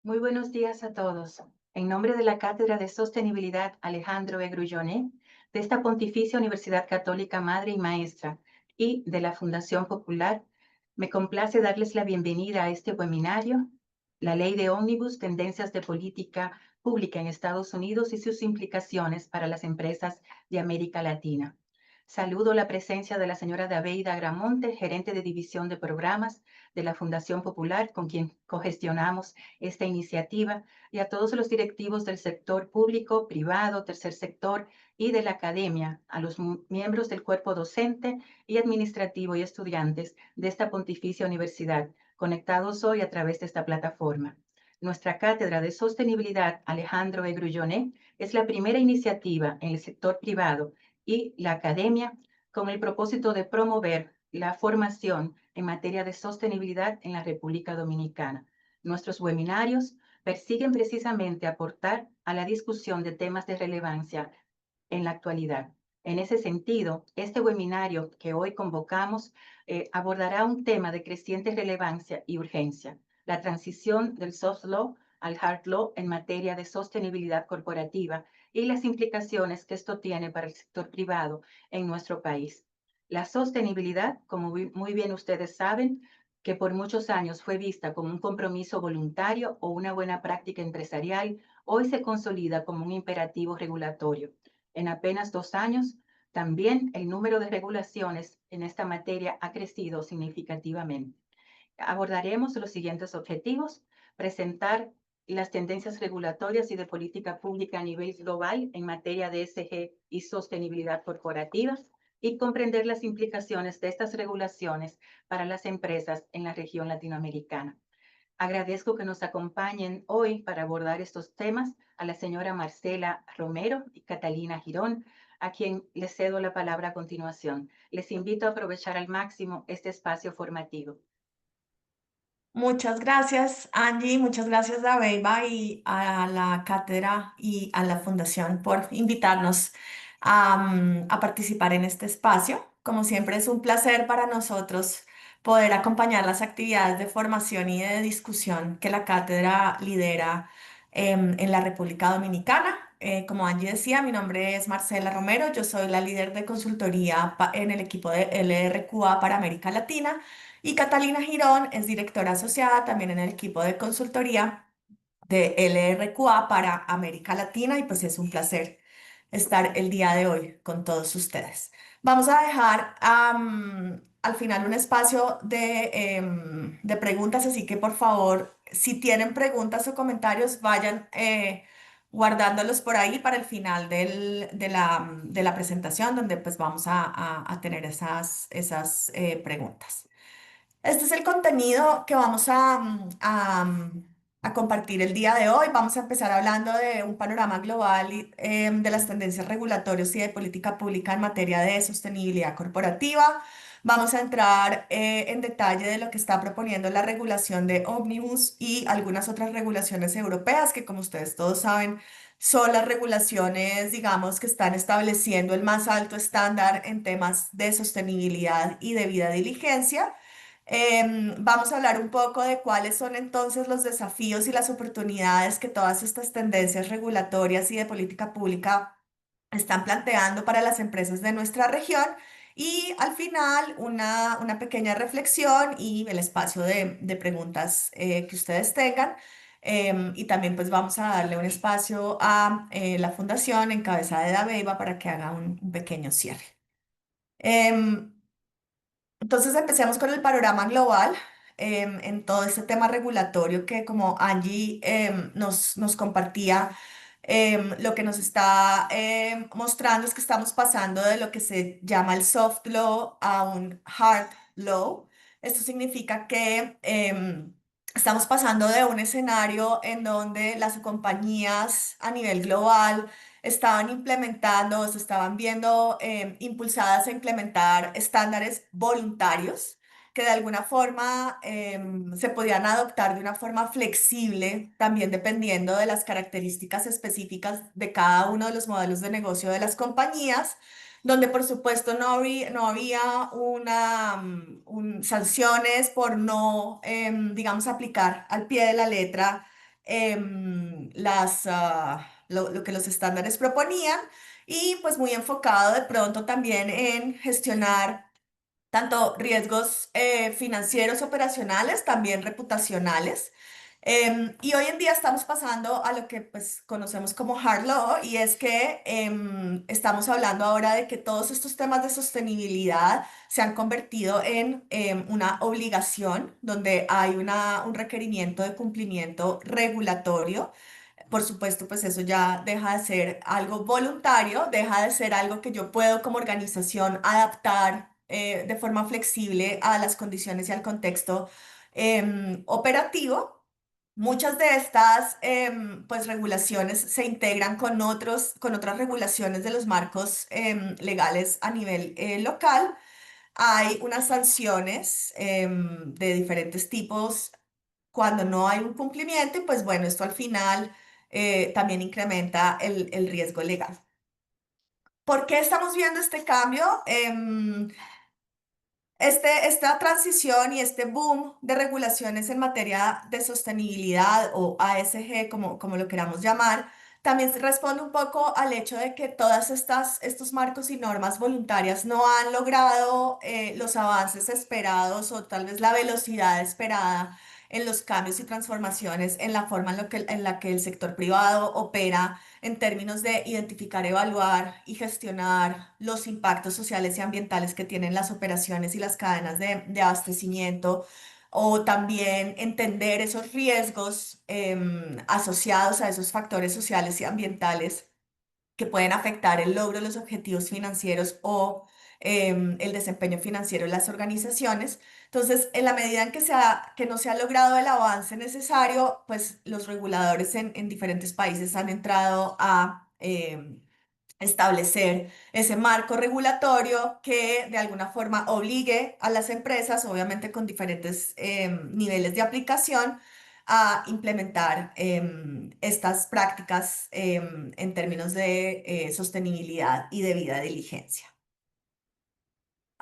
Muy buenos días a todos. En nombre de la Cátedra de Sostenibilidad Alejandro E. Grullone, de esta Pontificia Universidad Católica Madre y Maestra y de la Fundación Popular, me complace darles la bienvenida a este webinario, La Ley de Ómnibus, Tendencias de Política Pública en Estados Unidos y sus implicaciones para las empresas de América Latina. Saludo la presencia de la señora Daveida Gramonte, gerente de División de Programas de la Fundación Popular, con quien cogestionamos esta iniciativa, y a todos los directivos del sector público, privado, tercer sector y de la academia, a los miembros del cuerpo docente y administrativo y estudiantes de esta pontificia universidad, conectados hoy a través de esta plataforma. Nuestra cátedra de sostenibilidad Alejandro E. Grullone es la primera iniciativa en el sector privado y la academia con el propósito de promover la formación en materia de sostenibilidad en la República Dominicana. Nuestros webinarios persiguen precisamente aportar a la discusión de temas de relevancia en la actualidad. En ese sentido, este webinario que hoy convocamos abordará un tema de creciente relevancia y urgencia: la transición del soft law al hard law en materia de sostenibilidad corporativa y las implicaciones que esto tiene para el sector privado en nuestro país. La sostenibilidad, como muy bien ustedes saben, que por muchos años fue vista como un compromiso voluntario o una buena práctica empresarial, hoy se consolida como un imperativo regulatorio. En apenas 2 años, también el número de regulaciones en esta materia ha crecido significativamente. Abordaremos los siguientes objetivos: presentar las tendencias regulatorias y de política pública a nivel global en materia de ESG y sostenibilidad corporativa, y comprender las implicaciones de estas regulaciones para las empresas en la región latinoamericana. Agradezco que nos acompañen hoy para abordar estos temas a la señora Marcela Romero y Catalina Girón, a quien les cedo la palabra a continuación. Les invito a aprovechar al máximo este espacio formativo. Muchas gracias, Angie, muchas gracias a Beiba y a la cátedra y a la fundación por invitarnos a participar en este espacio. Como siempre, es un placer para nosotros poder acompañar las actividades de formación y de discusión que la cátedra lidera en la República Dominicana. Como Angie decía, mi nombre es Marcela Romero, yo soy la líder de consultoría en el equipo de LRQA para América Latina. Y Catalina Girón es directora asociada también en el equipo de consultoría de LRQA para América Latina y pues es un placer estar el día de hoy con todos ustedes. Vamos a dejar al final un espacio de preguntas, así que por favor, si tienen preguntas o comentarios, vayan guardándolos por ahí para el final de la presentación, donde pues vamos a tener esas preguntas. Este es el contenido que vamos a compartir el día de hoy. Vamos a empezar hablando de un panorama global de las tendencias regulatorias y de política pública en materia de sostenibilidad corporativa. Vamos a entrar en detalle de lo que está proponiendo la regulación de Omnibus y algunas otras regulaciones europeas que, como ustedes todos saben, son las regulaciones, digamos, que están estableciendo el más alto estándar en temas de sostenibilidad y debida diligencia. Vamos a hablar un poco de cuáles son entonces los desafíos y las oportunidades que todas estas tendencias regulatorias y de política pública están planteando para las empresas de nuestra región. Y al final, una pequeña reflexión y el espacio de preguntas que ustedes tengan. Y también pues vamos a darle un espacio a la fundación encabezada de Dabeiba para que haga un pequeño cierre. Em, entonces empecemos con el panorama global en todo este tema regulatorio que como Angie nos compartía, lo que nos está mostrando es que estamos pasando de lo que se llama el soft law a un hard law. Esto significa que estamos pasando de un escenario en donde las compañías a nivel global estaban implementando o se estaban viendo impulsadas a implementar estándares voluntarios que de alguna forma se podían adoptar de una forma flexible, también dependiendo de las características específicas de cada uno de los modelos de negocio de las compañías, donde por supuesto no había sanciones por no, digamos, aplicar al pie de la letra lo que los estándares proponían y pues muy enfocado de pronto también en gestionar tanto riesgos financieros operacionales, también reputacionales. Y hoy en día estamos pasando a lo que pues conocemos como hard law y es que estamos hablando ahora de que todos estos temas de sostenibilidad se han convertido en una obligación donde hay un requerimiento de cumplimiento regulatorio. Por supuesto, pues eso ya deja de ser algo voluntario, deja de ser algo que yo puedo como organización adaptar de forma flexible a las condiciones y al contexto operativo. Muchas de estas pues regulaciones se integran con otras regulaciones de los marcos legales a nivel local. Hay unas sanciones de diferentes tipos cuando no hay un cumplimiento y pues bueno, esto al final también incrementa el riesgo legal. ¿Por qué estamos viendo este cambio? Esta transición y este boom de regulaciones en materia de sostenibilidad o ASG, como lo queramos llamar, también se responde un poco al hecho de que estos marcos y normas voluntarias no han logrado los avances esperados o tal vez la velocidad esperada en los cambios y transformaciones en la forma en la que el sector privado opera en términos de identificar, evaluar y gestionar los impactos sociales y ambientales que tienen las operaciones y las cadenas de abastecimiento, o también entender esos riesgos asociados a esos factores sociales y ambientales que pueden afectar el logro de los objetivos financieros o el desempeño financiero de las organizaciones. Entonces, en la medida en que no se ha logrado el avance necesario, pues los reguladores en diferentes países han entrado a establecer ese marco regulatorio que de alguna forma obligue a las empresas, obviamente con diferentes niveles de aplicación, a implementar estas prácticas en términos de sostenibilidad y debida diligencia.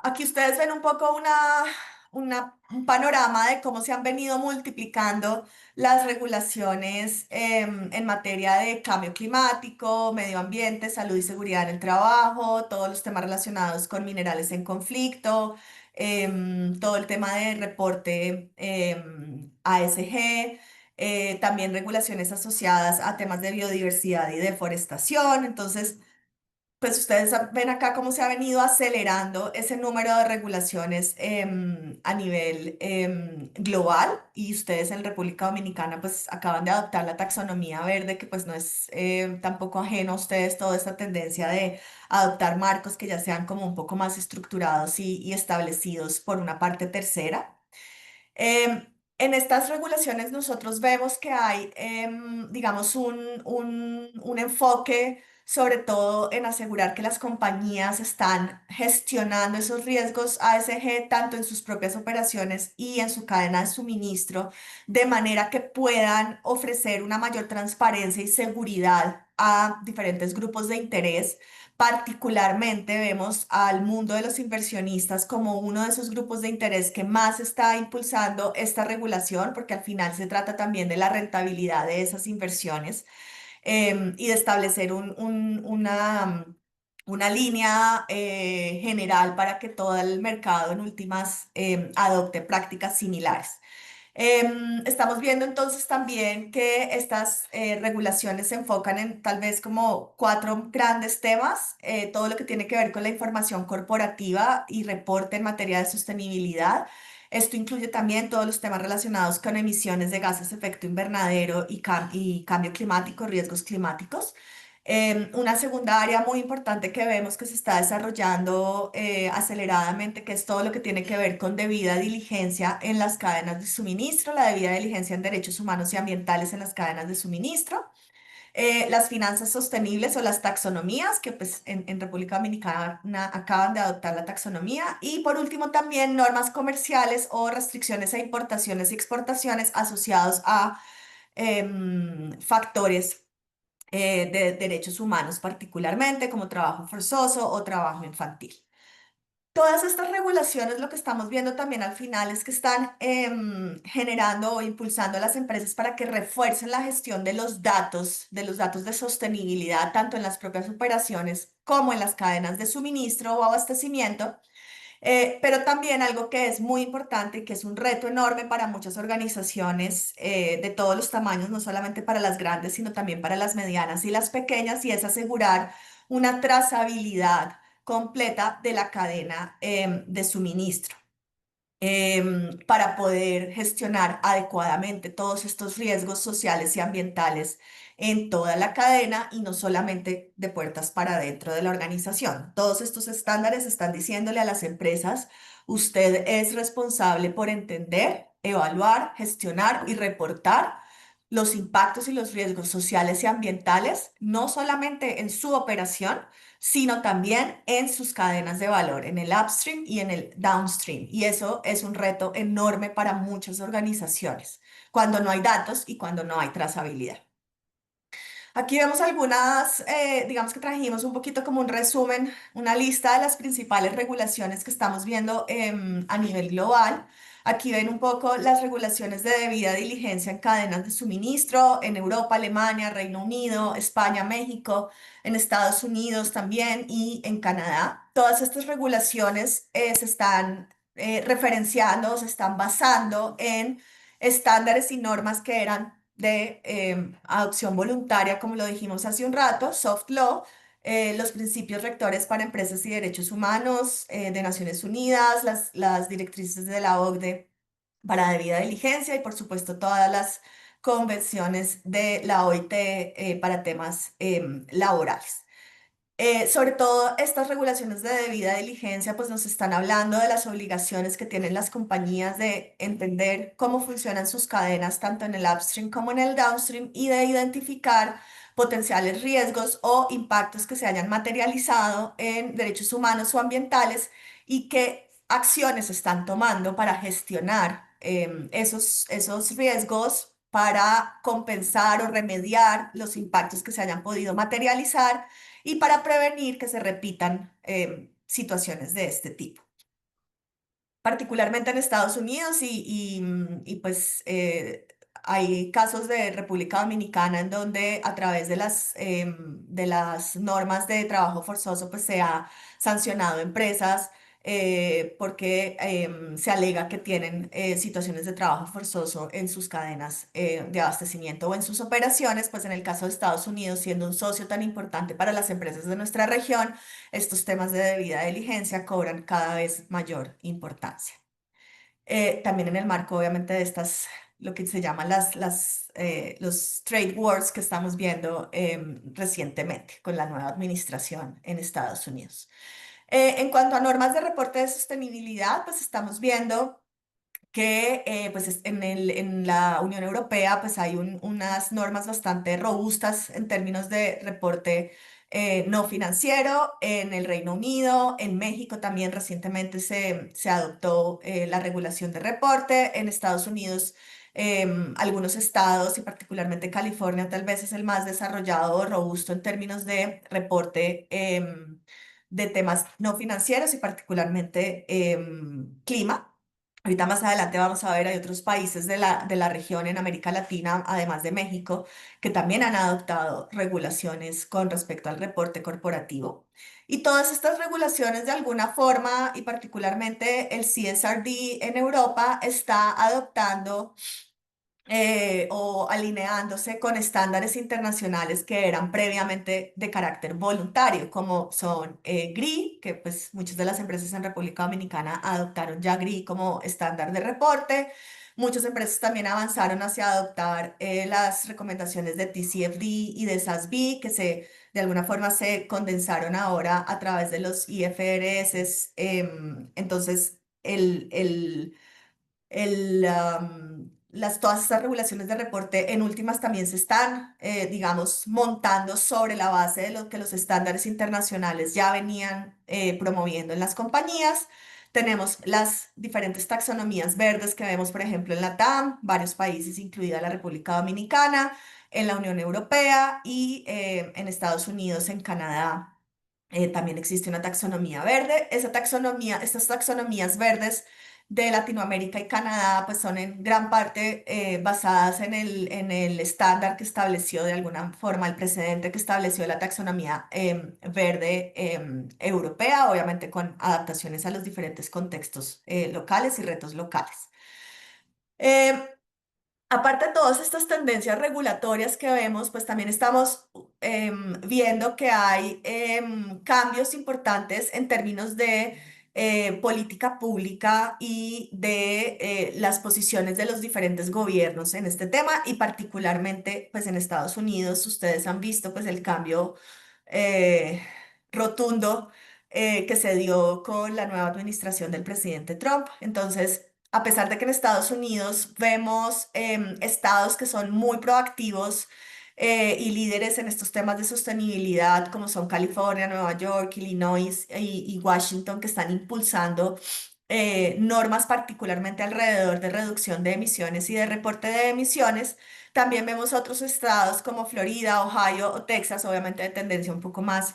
Aquí ustedes ven un poco un panorama de cómo se han venido multiplicando las regulaciones en materia de cambio climático, medio ambiente, salud y seguridad en el trabajo, todos los temas relacionados con minerales en conflicto, todo el tema de reporte ASG, también regulaciones asociadas a temas de biodiversidad y deforestación. Entonces, pues ustedes ven acá cómo se ha venido acelerando ese número de regulaciones a nivel global y ustedes en República Dominicana pues acaban de adoptar la taxonomía verde que pues no es tampoco ajeno a ustedes toda esta tendencia de adoptar marcos que ya sean como un poco más estructurados y establecidos por una parte tercera. En estas regulaciones nosotros vemos que hay, digamos, un enfoque sobre todo en asegurar que las compañías están gestionando esos riesgos ASG tanto en sus propias operaciones y en su cadena de suministro, de manera que puedan ofrecer una mayor transparencia y seguridad a diferentes grupos de interés. Particularmente vemos al mundo de los inversionistas como uno de esos grupos de interés que más está impulsando esta regulación, porque al final se trata también de la rentabilidad de esas inversiones y de establecer una línea general para que todo el mercado en últimas adopte prácticas similares. Estamos viendo entonces también que estas regulaciones se enfocan en tal vez como cuatro grandes temas, todo lo que tiene que ver con la información corporativa y reporte en materia de sostenibilidad. Esto incluye también todos los temas relacionados con emisiones de gases de efecto invernadero y cambio climático, riesgos climáticos. Una segunda área muy importante que vemos que se está desarrollando aceleradamente, que es todo lo que tiene que ver con debida diligencia en las cadenas de suministro, la debida diligencia en derechos humanos y ambientales en las cadenas de suministro, las finanzas sostenibles o las taxonomías, que pues en República Dominicana acaban de adoptar la taxonomía, y por último también normas comerciales o restricciones a importaciones y exportaciones asociados a factores de derechos humanos, particularmente como trabajo forzoso o trabajo infantil. Todas estas regulaciones, lo que estamos viendo también al final es que están generando o impulsando a las empresas para que refuercen la gestión de los datos de sostenibilidad, tanto en las propias operaciones como en las cadenas de suministro o abastecimiento. Pero también algo que es muy importante y que es un reto enorme para muchas organizaciones de todos los tamaños, no solamente para las grandes, sino también para las medianas y las pequeñas, y es asegurar una trazabilidad completa de la cadena de suministro para poder gestionar adecuadamente todos estos riesgos sociales y ambientales en toda la cadena y no solamente de puertas para adentro de la organización. Todos estos estándares están diciéndole a las empresas, usted es responsable por entender, evaluar, gestionar y reportar los impactos y los riesgos sociales y ambientales, no solamente en su operación, sino también en sus cadenas de valor, en el upstream y en el downstream. Y eso es un reto enorme para muchas organizaciones, cuando no hay datos y cuando no hay trazabilidad. Aquí vemos algunas, digamos que trajimos un poquito como un resumen, una lista de las principales regulaciones que estamos viendo a nivel global. Aquí ven un poco las regulaciones de debida diligencia en cadenas de suministro en Europa, Alemania, Reino Unido, España, México, en Estados Unidos también y en Canadá. Todas estas regulaciones se están referenciando, se están basando en estándares y normas que eran de adopción voluntaria, como lo dijimos hace un rato, soft law, los principios rectores para empresas y derechos humanos de Naciones Unidas, las directrices de la OCDE para debida diligencia y por supuesto todas las convenciones de la OIT para temas laborales. Sobre todo estas regulaciones de debida diligencia, pues nos están hablando de las obligaciones que tienen las compañías de entender cómo funcionan sus cadenas, tanto en el upstream como en el downstream, y de identificar potenciales riesgos o impactos que se hayan materializado en derechos humanos o ambientales y qué acciones están tomando para gestionar esos riesgos para compensar o remediar los impactos que se hayan podido materializar y para prevenir que se repitan situaciones de este tipo. Particularmente en Estados Unidos pues hay casos de República Dominicana en donde a través de las normas de trabajo forzoso pues se ha sancionado empresas porque se alega que tienen situaciones de trabajo forzoso en sus cadenas de abastecimiento o en sus operaciones, pues en el caso de Estados Unidos, siendo un socio tan importante para las empresas de nuestra región, estos temas de debida diligencia cobran cada vez mayor importancia. También en el marco, obviamente, de estas, lo que se llaman los trade wars que estamos viendo recientemente con la nueva administración en Estados Unidos. En cuanto a normas de reporte de sostenibilidad, pues estamos viendo que pues en la Unión Europea pues hay unas normas bastante robustas en términos de reporte no financiero. En el Reino Unido, en México también recientemente se adoptó la regulación de reporte. En Estados Unidos, algunos estados y particularmente California tal vez es el más desarrollado o robusto en términos de reporte de temas no financieros y particularmente clima. Ahorita más adelante vamos a ver, hay otros países de la región en América Latina, además de México, que también han adoptado regulaciones con respecto al reporte corporativo. Y todas estas regulaciones de alguna forma, y particularmente el CSRD en Europa, está adoptando o alineándose con estándares internacionales que eran previamente de carácter voluntario, como son GRI, que pues muchas de las empresas en República Dominicana adoptaron ya GRI como estándar de reporte. Muchas empresas también avanzaron hacia adoptar las recomendaciones de TCFD y de SASB, que de alguna forma se condensaron ahora a través de los IFRS. Entonces, todas estas regulaciones de reporte en últimas también se están, digamos, montando sobre la base de lo que los estándares internacionales ya venían promoviendo en las compañías. Tenemos las diferentes taxonomías verdes que vemos, por ejemplo, en la TAM, varios países, incluida la República Dominicana, en la Unión Europea y en Estados Unidos, en Canadá También existe una taxonomía verde. Estas taxonomías verdes de Latinoamérica y Canadá, pues son en gran parte basadas en el estándar que estableció de alguna forma el precedente que estableció la taxonomía verde europea, obviamente con adaptaciones a los diferentes contextos locales y retos locales. Em, Aparte de todas estas tendencias regulatorias que vemos, pues también estamos viendo que hay cambios importantes en términos de política pública y de las posiciones de los diferentes gobiernos en este tema y particularmente pues en Estados Unidos ustedes han visto pues el cambio eh, rotundo que se dio con la nueva administración del presidente Trump. Entonces, a pesar de que en Estados Unidos vemos estados que son muy proactivos y líderes en estos temas de sostenibilidad, como son California, Nueva York, Illinois y Washington, que están impulsando normas particularmente alrededor de reducción de emisiones y de reporte de emisiones. También vemos otros estados como Florida, Ohio o Texas, obviamente de tendencia un poco más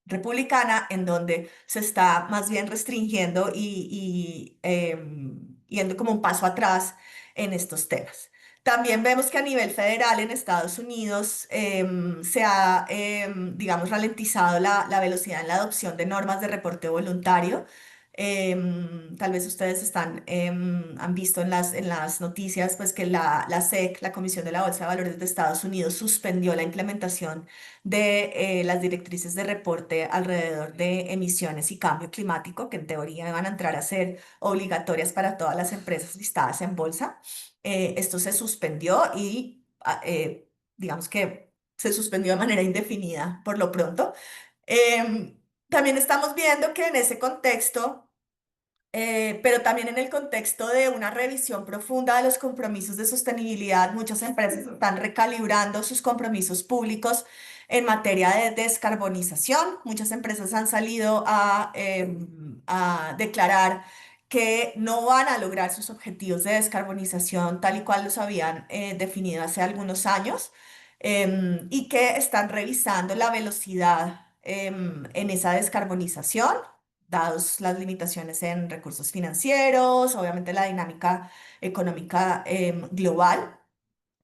republicana, en donde se está más bien restringiendo y yendo como un paso atrás en estos temas. También vemos que a nivel federal en Estados Unidos se ha, digamos, ralentizado la velocidad en la adopción de normas de reporte voluntario. Tal vez ustedes han visto en las noticias pues, que la SEC, la Comisión de la Bolsa de Valores de Estados Unidos, suspendió la implementación de las directrices de reporte alrededor de emisiones y cambio climático, que en teoría van a entrar a ser obligatorias para todas las empresas listadas en bolsa. Esto se suspendió y digamos que se suspendió de manera indefinida por lo pronto. También estamos viendo que en ese contexto pero también en el contexto de una revisión profunda de los compromisos de sostenibilidad, muchas empresas están recalibrando sus compromisos públicos en materia de descarbonización. Muchas empresas han salido a declarar que no van a lograr sus objetivos de descarbonización tal y cual los habían definido hace algunos años y que están revisando la velocidad en esa descarbonización dados las limitaciones en recursos financieros, obviamente la dinámica económica global,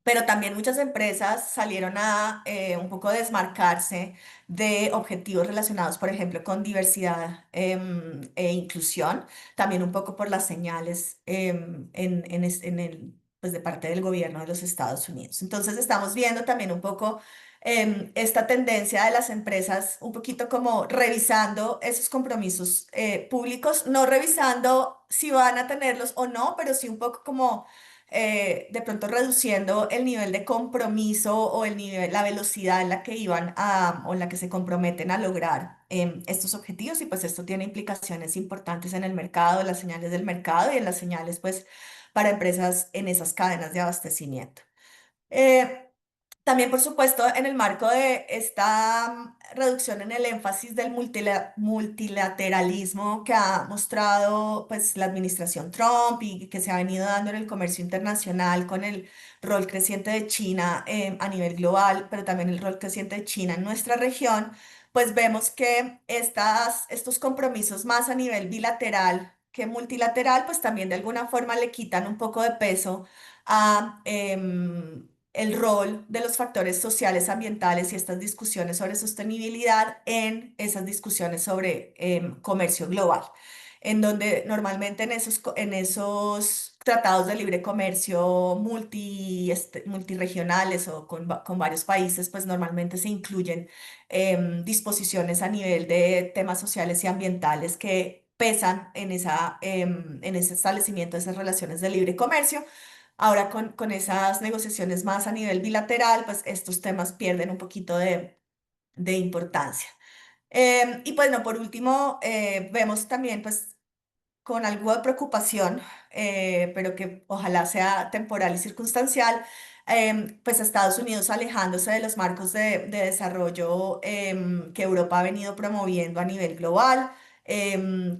pero también muchas empresas salieron a un poco desmarcarse de objetivos relacionados, por ejemplo, con diversidad e inclusión, también un poco por las señales en el, pues de parte del gobierno de los Estados Unidos. Entonces estamos viendo también un poco esta tendencia de las empresas, un poquito como revisando esos compromisos públicos, no revisando si van a tenerlos o no, pero sí un poco como de pronto reduciendo el nivel de compromiso o el nivel, la velocidad en la que iban a, o en la que se comprometen a lograr estos objetivos y pues esto tiene implicaciones importantes en el mercado, en las señales del mercado y en las señales pues para empresas en esas cadenas de abastecimiento. Eh, También, por supuesto, en el marco de esta reducción en el énfasis del multilateralismo que ha mostrado pues, la administración Trump y que se ha venido dando en el comercio internacional con el rol creciente de China a nivel global, pero también el rol creciente de China en nuestra región, pues vemos que estos compromisos más a nivel bilateral que multilateral, pues también de alguna forma le quitan un poco de peso a el rol de los factores sociales, ambientales y estas discusiones sobre sostenibilidad en esas discusiones sobre comercio global, en donde normalmente en esos tratados de libre comercio multirregionales o con varios países, pues normalmente se incluyen disposiciones a nivel de temas sociales y ambientales que pesan en ese establecimiento de esas relaciones de libre comercio. Ahora con esas negociaciones más a nivel bilateral, pues estos temas pierden un poquito de importancia. Y pues no, por último, vemos también pues con algo de preocupación, pero que ojalá sea temporal y circunstancial, pues Estados Unidos alejándose de los marcos de desarrollo que Europa ha venido promoviendo a nivel global,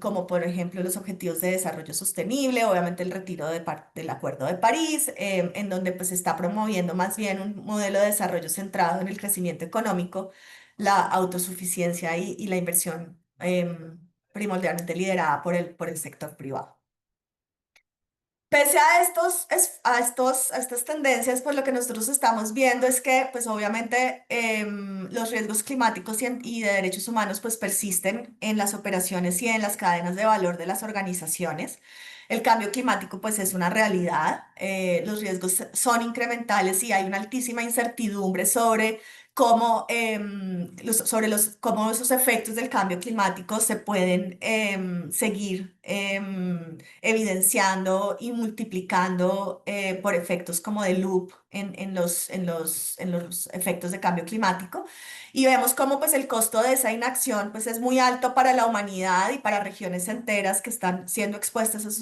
como por ejemplo los Objetivos de Desarrollo Sostenible, obviamente el retiro del Acuerdo de París, en donde pues se está promoviendo más bien un modelo de desarrollo centrado en el crecimiento económico la autosuficiencia y la inversión primordialmente liderada por el sector privado. Pese a a estas tendencias, pues lo que nosotros estamos viendo es que, pues obviamente, los riesgos climáticos y de derechos humanos, pues persisten en las operaciones y en las cadenas de valor de las organizaciones. El cambio climático, pues es una realidad. Los riesgos son incrementales y hay una altísima incertidumbre sobre cómo esos efectos del cambio climático se pueden seguir evidenciando y multiplicando por efectos como de loop en los efectos de cambio climático. Y vemos cómo pues el costo de esa inacción pues es muy alto para la humanidad y para regiones enteras que están siendo expuestas a a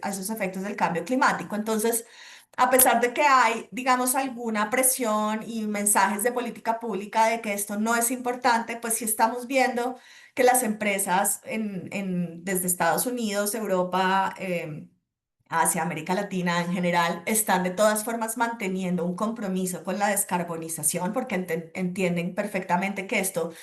esos efectos del cambio climático. Entonces, a pesar de que hay, digamos, alguna presión y mensajes de política pública de que esto no es importante, pues sí estamos viendo que las empresas desde Estados Unidos, Europa, hacia América Latina en general, están de todas formas manteniendo un compromiso con la descarbonización porque entienden perfectamente que esto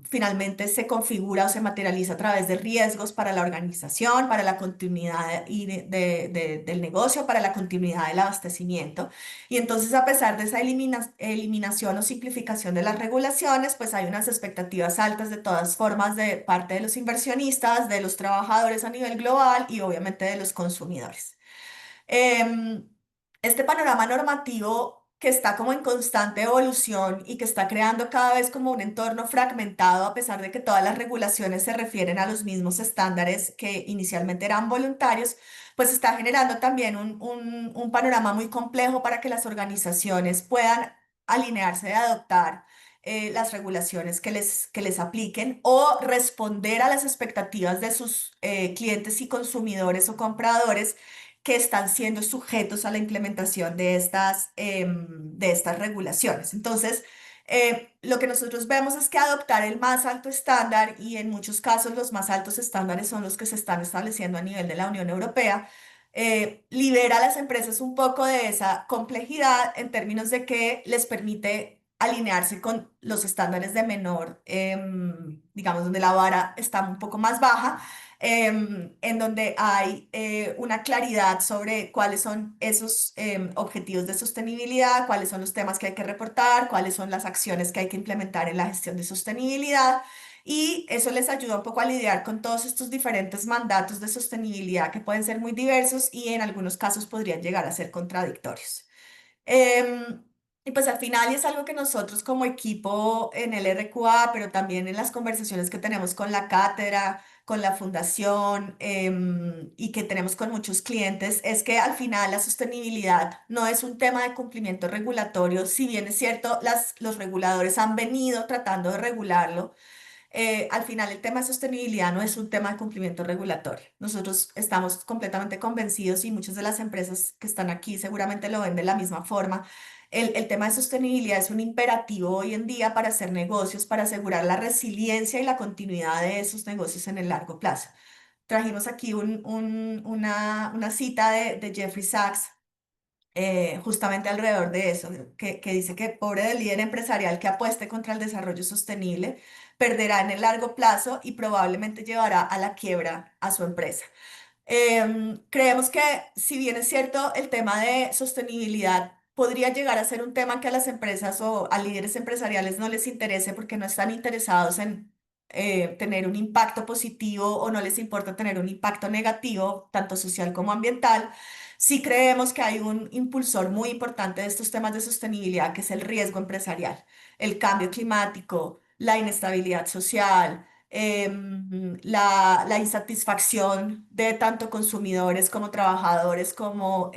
finalmente se configura o se materializa a través de riesgos para la organización, para la continuidad del negocio, para la continuidad del abastecimiento. Y entonces, a pesar de esa eliminación o simplificación de las regulaciones, pues hay unas expectativas altas de todas formas de parte de los inversionistas, de los trabajadores a nivel global y obviamente de los consumidores. Em, este panorama normativo que está como en constante evolución y que está creando cada vez como un entorno fragmentado, a pesar de que todas las regulaciones se refieren a los mismos estándares que inicialmente eran voluntarios, pues está generando también un panorama muy complejo para que las organizaciones puedan alinearse y adoptar las regulaciones que les apliquen o responder a las expectativas de sus clientes y consumidores o compradores que están siendo sujetos a la implementación de estas regulaciones. Entonces, lo que nosotros vemos es que adoptar el más alto estándar, y en muchos casos los más altos estándares son los que se están estableciendo a nivel de la Unión Europea, libera a las empresas un poco de esa complejidad en términos de que les permite alinearse con los estándares de menor, digamos, donde la vara está un poco más baja, en donde hay una claridad sobre cuáles son esos objetivos de sostenibilidad, cuáles son los temas que hay que reportar, cuáles son las acciones que hay que implementar en la gestión de sostenibilidad. Y eso les ayuda un poco a lidiar con todos estos diferentes mandatos de sostenibilidad que pueden ser muy diversos y en algunos casos podrían llegar a ser contradictorios. Em, y pues al final, y es algo que nosotros como equipo en el RQA, pero también en las conversaciones que tenemos con la cátedra, con la fundación y que tenemos con muchos clientes, es que al final la sostenibilidad no es un tema de cumplimiento regulatorio, si bien es cierto, los reguladores han venido tratando de regularlo. Al final el tema de sostenibilidad no es un tema de cumplimiento regulatorio. Nosotros estamos completamente convencidos y muchas de las empresas que están aquí seguramente lo ven de la misma forma. El tema de sostenibilidad es un imperativo hoy en día para hacer negocios, para asegurar la resiliencia y la continuidad de esos negocios en el largo plazo. Trajimos aquí una cita de Jeffrey Sachs justamente alrededor de eso, que dice que pobre del líder empresarial que apueste contra el desarrollo sostenible, perderá en el largo plazo y probablemente llevará a la quiebra a su empresa. Creemos que, si bien es cierto, el tema de sostenibilidad podría llegar a ser un tema que a las empresas o a líderes empresariales no les interese porque no están interesados en tener un impacto positivo o no les importa tener un impacto negativo, tanto social como ambiental. Sí creemos que hay un impulsor muy importante de estos temas de sostenibilidad, que es el riesgo empresarial, el cambio climático, la inestabilidad social, la insatisfacción de tanto consumidores como trabajadores como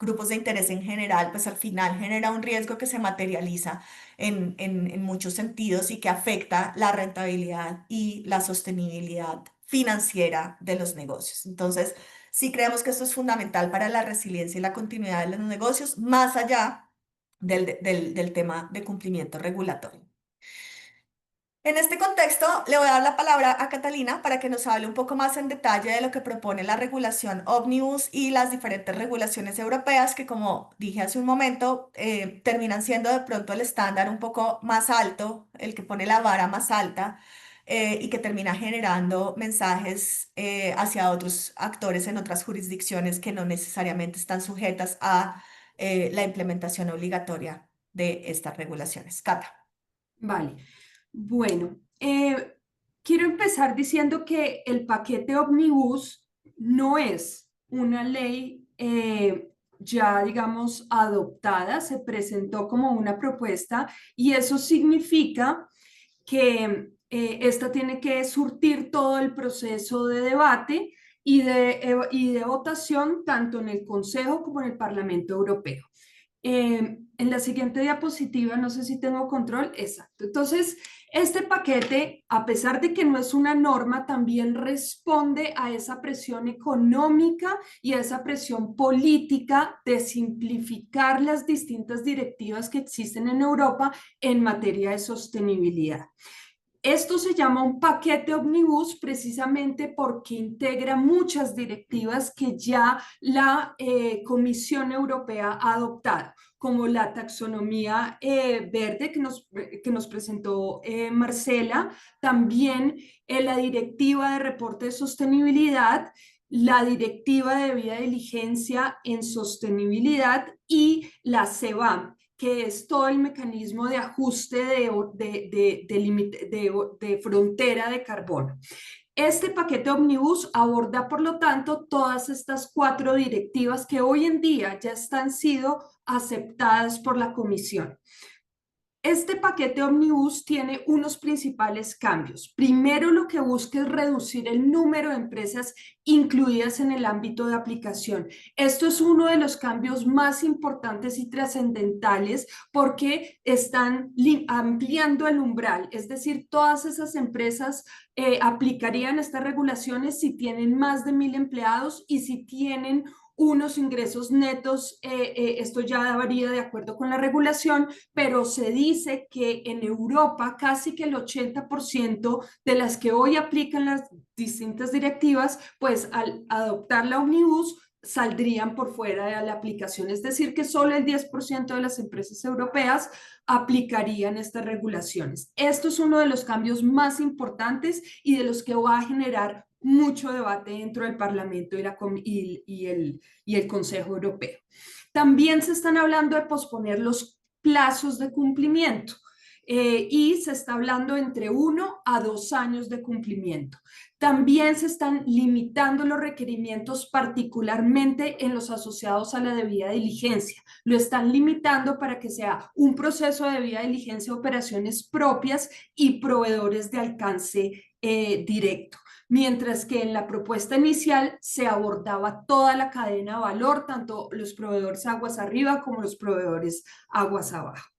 grupos de interés en general, pues al final genera un riesgo que se materializa en muchos sentidos y que afecta la rentabilidad y la sostenibilidad financiera de los negocios. Entonces, sí creemos que esto es fundamental para la resiliencia y la continuidad de los negocios, más allá del tema de cumplimiento regulatorio. En este contexto, le voy a dar la palabra a Catalina para que nos hable un poco más en detalle de lo que propone la regulación Omnibus y las diferentes regulaciones europeas que, como dije hace un momento, terminan siendo de pronto el estándar un poco más alto, el que pone la vara más alta y que termina generando mensajes hacia otros actores en otras jurisdicciones que no necesariamente están sujetas a la implementación obligatoria de estas regulaciones. Cata. Vale, bueno, quiero empezar diciendo que el paquete Omnibus no es una ley ya, digamos, adoptada, se presentó como una propuesta y eso significa que esta tiene que surtir todo el proceso de debate y de votación tanto en el Consejo como en el Parlamento Europeo. En la siguiente diapositiva, no sé si tengo control, exacto. Entonces, este paquete, a pesar de que no es una norma, también responde a esa presión económica y a esa presión política de simplificar las distintas directivas que existen en Europa en materia de sostenibilidad. Esto se llama un paquete omnibus precisamente porque integra muchas directivas que ya la Comisión Europea ha adoptado, como la taxonomía verde que nos presentó Marcela, también la directiva de reporte de sostenibilidad, la directiva de debida diligencia en sostenibilidad y la CBAM, que es todo el mecanismo de ajuste de frontera de carbono. Este paquete Omnibus aborda, por lo tanto, todas estas 4 directivas que hoy en día ya están sido aceptadas por la Comisión. Este paquete Omnibus tiene unos principales cambios. Primero, lo que busca es reducir el número de empresas incluidas en el ámbito de aplicación. Esto es uno de los cambios más importantes y trascendentales porque están ampliando el umbral, es decir, todas esas empresas aplicarían estas regulaciones si tienen más de 1.000 empleados y si tienen unos ingresos netos, esto ya varía de acuerdo con la regulación, pero se dice que en Europa casi que el 80% de las que hoy aplican las distintas directivas, pues al adoptar la Omnibus saldrían por fuera de la aplicación, es decir, que solo el 10% de las empresas europeas aplicarían estas regulaciones. Esto es uno de los cambios más importantes y de los que va a generar mucho debate dentro del Parlamento y el Consejo Europeo. También se están hablando de posponer los plazos de cumplimiento y se está hablando entre 1 a 2 años de cumplimiento. También se están limitando los requerimientos, particularmente en los asociados a la debida diligencia. Lo están limitando para que sea un proceso de debida diligencia, operaciones propias y proveedores de alcance directo. Mientras que en la propuesta inicial se abordaba toda la cadena de valor, tanto los proveedores aguas arriba como los proveedores aguas abajo.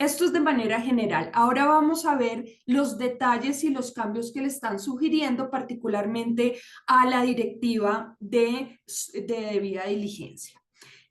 Esto es de manera general. Ahora vamos a ver los detalles y los cambios que le están sugiriendo, particularmente a la directiva de debida diligencia.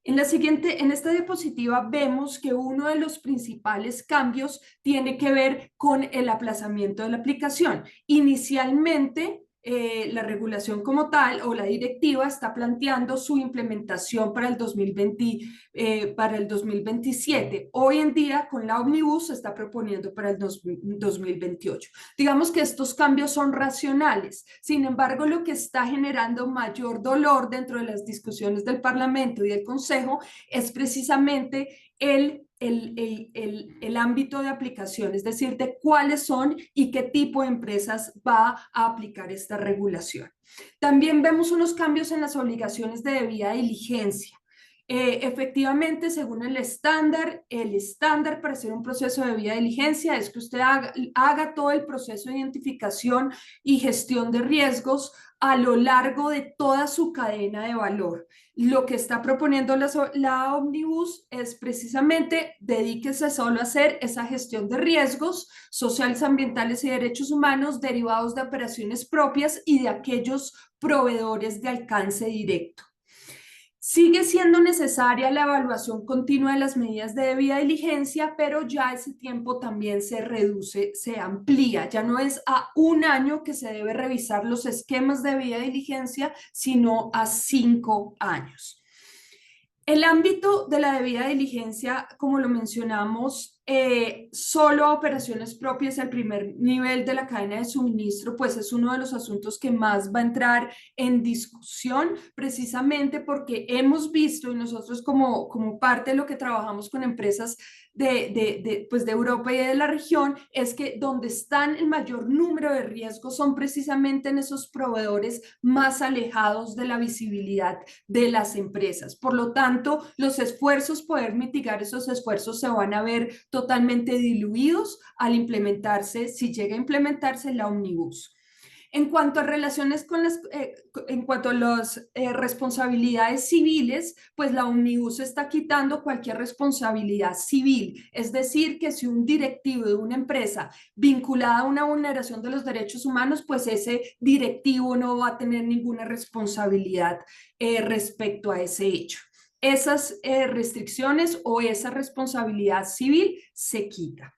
En esta diapositiva vemos que uno de los principales cambios tiene que ver con el aplazamiento de la aplicación. Inicialmente, la regulación como tal o la directiva está planteando su implementación para el 2027. Hoy en día, con la Omnibus, se está proponiendo para el 2028. Digamos que estos cambios son racionales. Sin embargo, lo que está generando mayor dolor dentro de las discusiones del Parlamento y del Consejo es precisamente el ámbito de aplicación, es decir, de cuáles son y qué tipo de empresas va a aplicar esta regulación. También vemos unos cambios en las obligaciones de debida diligencia. Efectivamente, según el estándar para hacer un proceso de debida diligencia es que usted haga todo el proceso de identificación y gestión de riesgos a lo largo de toda su cadena de valor. Lo que está proponiendo la Omnibus es precisamente dedíquese solo a hacer esa gestión de riesgos sociales, ambientales y derechos humanos derivados de operaciones propias y de aquellos proveedores de alcance directo. Sigue siendo necesaria la evaluación continua de las medidas de debida diligencia, pero ya ese tiempo también se reduce, se amplía. Ya no es a 1 año que se debe revisar los esquemas de debida diligencia, sino a 5 años. El ámbito de la debida diligencia, como lo mencionamos, solo operaciones propias al primer nivel de la cadena de suministro, pues es uno de los asuntos que más va a entrar en discusión, precisamente porque hemos visto, y nosotros como parte de lo que trabajamos con empresas pues de Europa y de la región, es que donde están el mayor número de riesgos son precisamente en esos proveedores más alejados de la visibilidad de las empresas. Por lo tanto, los esfuerzos, poder mitigar esos esfuerzos se van a ver totalmente diluidos al implementarse, si llega a implementarse la Omnibus. En cuanto a relaciones con en cuanto a las responsabilidades civiles, pues la Omnibus está quitando cualquier responsabilidad civil. Es decir, que si un directivo de una empresa vinculada a una vulneración de los derechos humanos, pues ese directivo no va a tener ninguna responsabilidad respecto a ese hecho. Esas restricciones o esa responsabilidad civil se quita.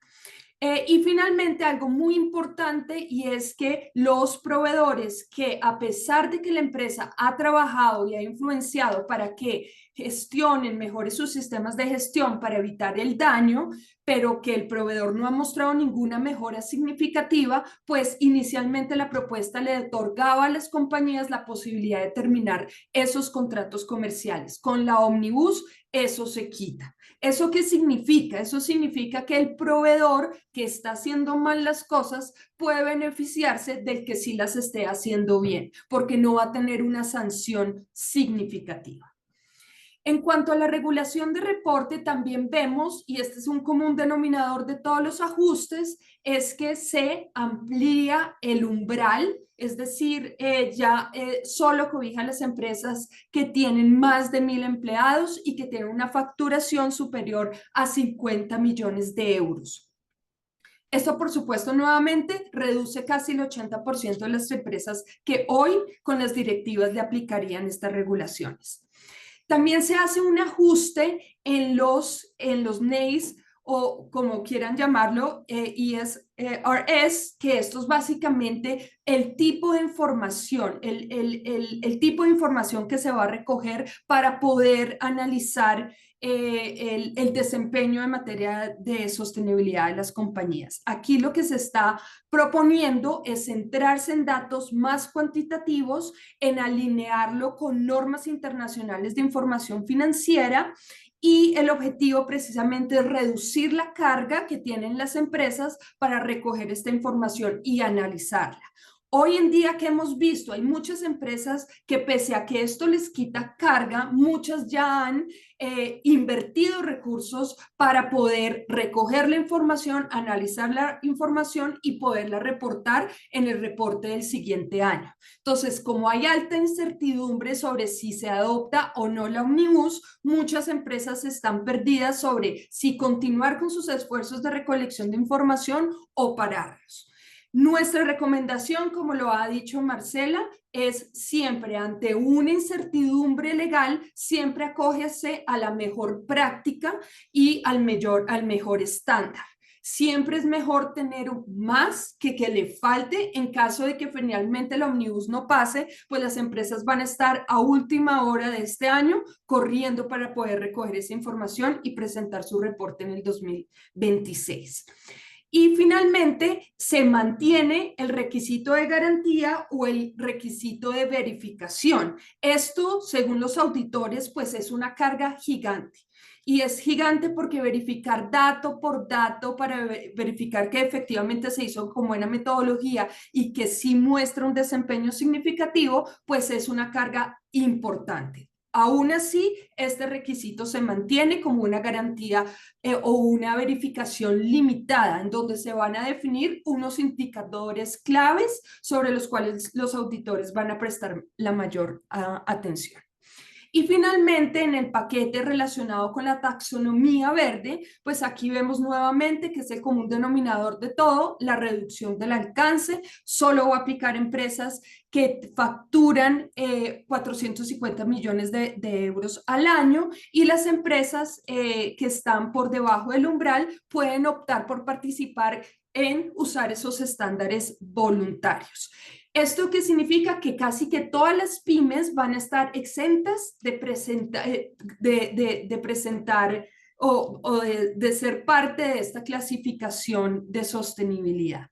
Y finalmente, algo muy importante, y es que los proveedores que, a pesar de que la empresa ha trabajado y ha influenciado para que gestionen mejores sus sistemas de gestión para evitar el daño, pero que el proveedor no ha mostrado ninguna mejora significativa, pues inicialmente la propuesta le otorgaba a las compañías la posibilidad de terminar esos contratos comerciales. Con la Omnibus eso se quita. ¿Eso qué significa? Eso significa que el proveedor que está haciendo mal las cosas puede beneficiarse del que sí las esté haciendo bien, porque no va a tener una sanción significativa. En cuanto a la regulación de reporte, también vemos, y este es un común denominador de todos los ajustes, es que se amplía el umbral, es decir, ya solo cobija a las empresas que tienen más de 1.000 empleados y que tienen una facturación superior a 50 millones de euros. Esto, por supuesto, nuevamente reduce casi el 80% de las empresas que hoy con las directivas le aplicarían estas regulaciones. También se hace un ajuste en los NEIs, o como quieran llamarlo, ISRS, que esto es básicamente el tipo de información, el tipo de información que se va a recoger para poder analizar el desempeño en materia de sostenibilidad de las compañías. Aquí lo que se está proponiendo es centrarse en datos más cuantitativos, en alinearlo con normas internacionales de información financiera, y el objetivo precisamente es reducir la carga que tienen las empresas para recoger esta información y analizarla. Hoy en día, que hemos visto, hay muchas empresas que, pese a que esto les quita carga, muchas ya han invertido recursos para poder recoger la información, analizar la información y poderla reportar en el reporte del siguiente año. Entonces, como hay alta incertidumbre sobre si se adopta o no la Omnibus, muchas empresas están perdidas sobre si continuar con sus esfuerzos de recolección de información o pararlos. Nuestra recomendación, como lo ha dicho Marcela, es siempre, ante una incertidumbre legal, siempre acógese a la mejor práctica y al mejor estándar. Siempre es mejor tener más que le falte. En caso de que finalmente la Omnibus no pase, pues las empresas van a estar a última hora de este año corriendo para poder recoger esa información y presentar su reporte en el 2026. Y finalmente se mantiene el requisito de garantía o el requisito de verificación. Esto, según los auditores, pues es una carga gigante. Y es gigante porque verificar dato por dato para verificar que efectivamente se hizo con buena metodología y que sí muestra un desempeño significativo, pues es una carga importante. Aún así, este requisito se mantiene como una garantía o una verificación limitada, en donde se van a definir unos indicadores claves sobre los cuales los auditores van a prestar la mayor atención. Y finalmente, en el paquete relacionado con la taxonomía verde, pues aquí vemos nuevamente que es el común denominador de todo, la reducción del alcance. Solo va a aplicar empresas que facturan 450 millones de euros al año, y las empresas que están por debajo del umbral pueden optar por participar en usar esos estándares voluntarios. ¿Esto qué significa? Que casi que todas las pymes van a estar exentas de presentar o de ser parte de esta clasificación de sostenibilidad.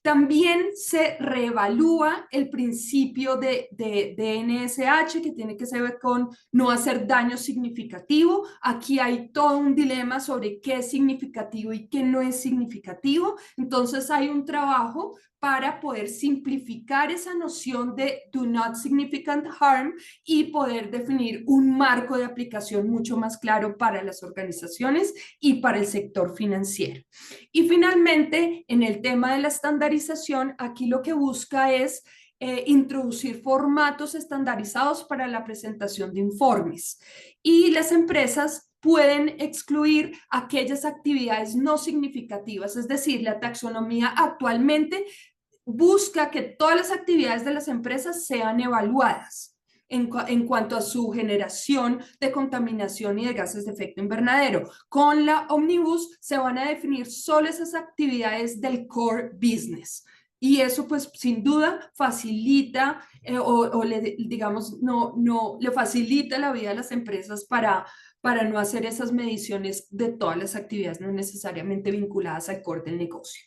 También se reevalúa el principio de NSH, que tiene que ver con no hacer daño significativo. Aquí hay todo un dilema sobre qué es significativo y qué no es significativo. Entonces hay un trabajo para poder simplificar esa noción de do not significant harm y poder definir un marco de aplicación mucho más claro para las organizaciones y para el sector financiero. Y finalmente, en el tema de la estandarización, aquí lo que busca es introducir formatos estandarizados para la presentación de informes. Y las empresas pueden excluir aquellas actividades no significativas, es decir, la taxonomía actualmente busca que todas las actividades de las empresas sean evaluadas en cuanto a su generación de contaminación y de gases de efecto invernadero. Con la Omnibus se van a definir solo esas actividades del core business. Y eso, pues, sin duda facilita digamos, le facilita la vida a las empresas para no hacer esas mediciones de todas las actividades no necesariamente vinculadas al core del negocio.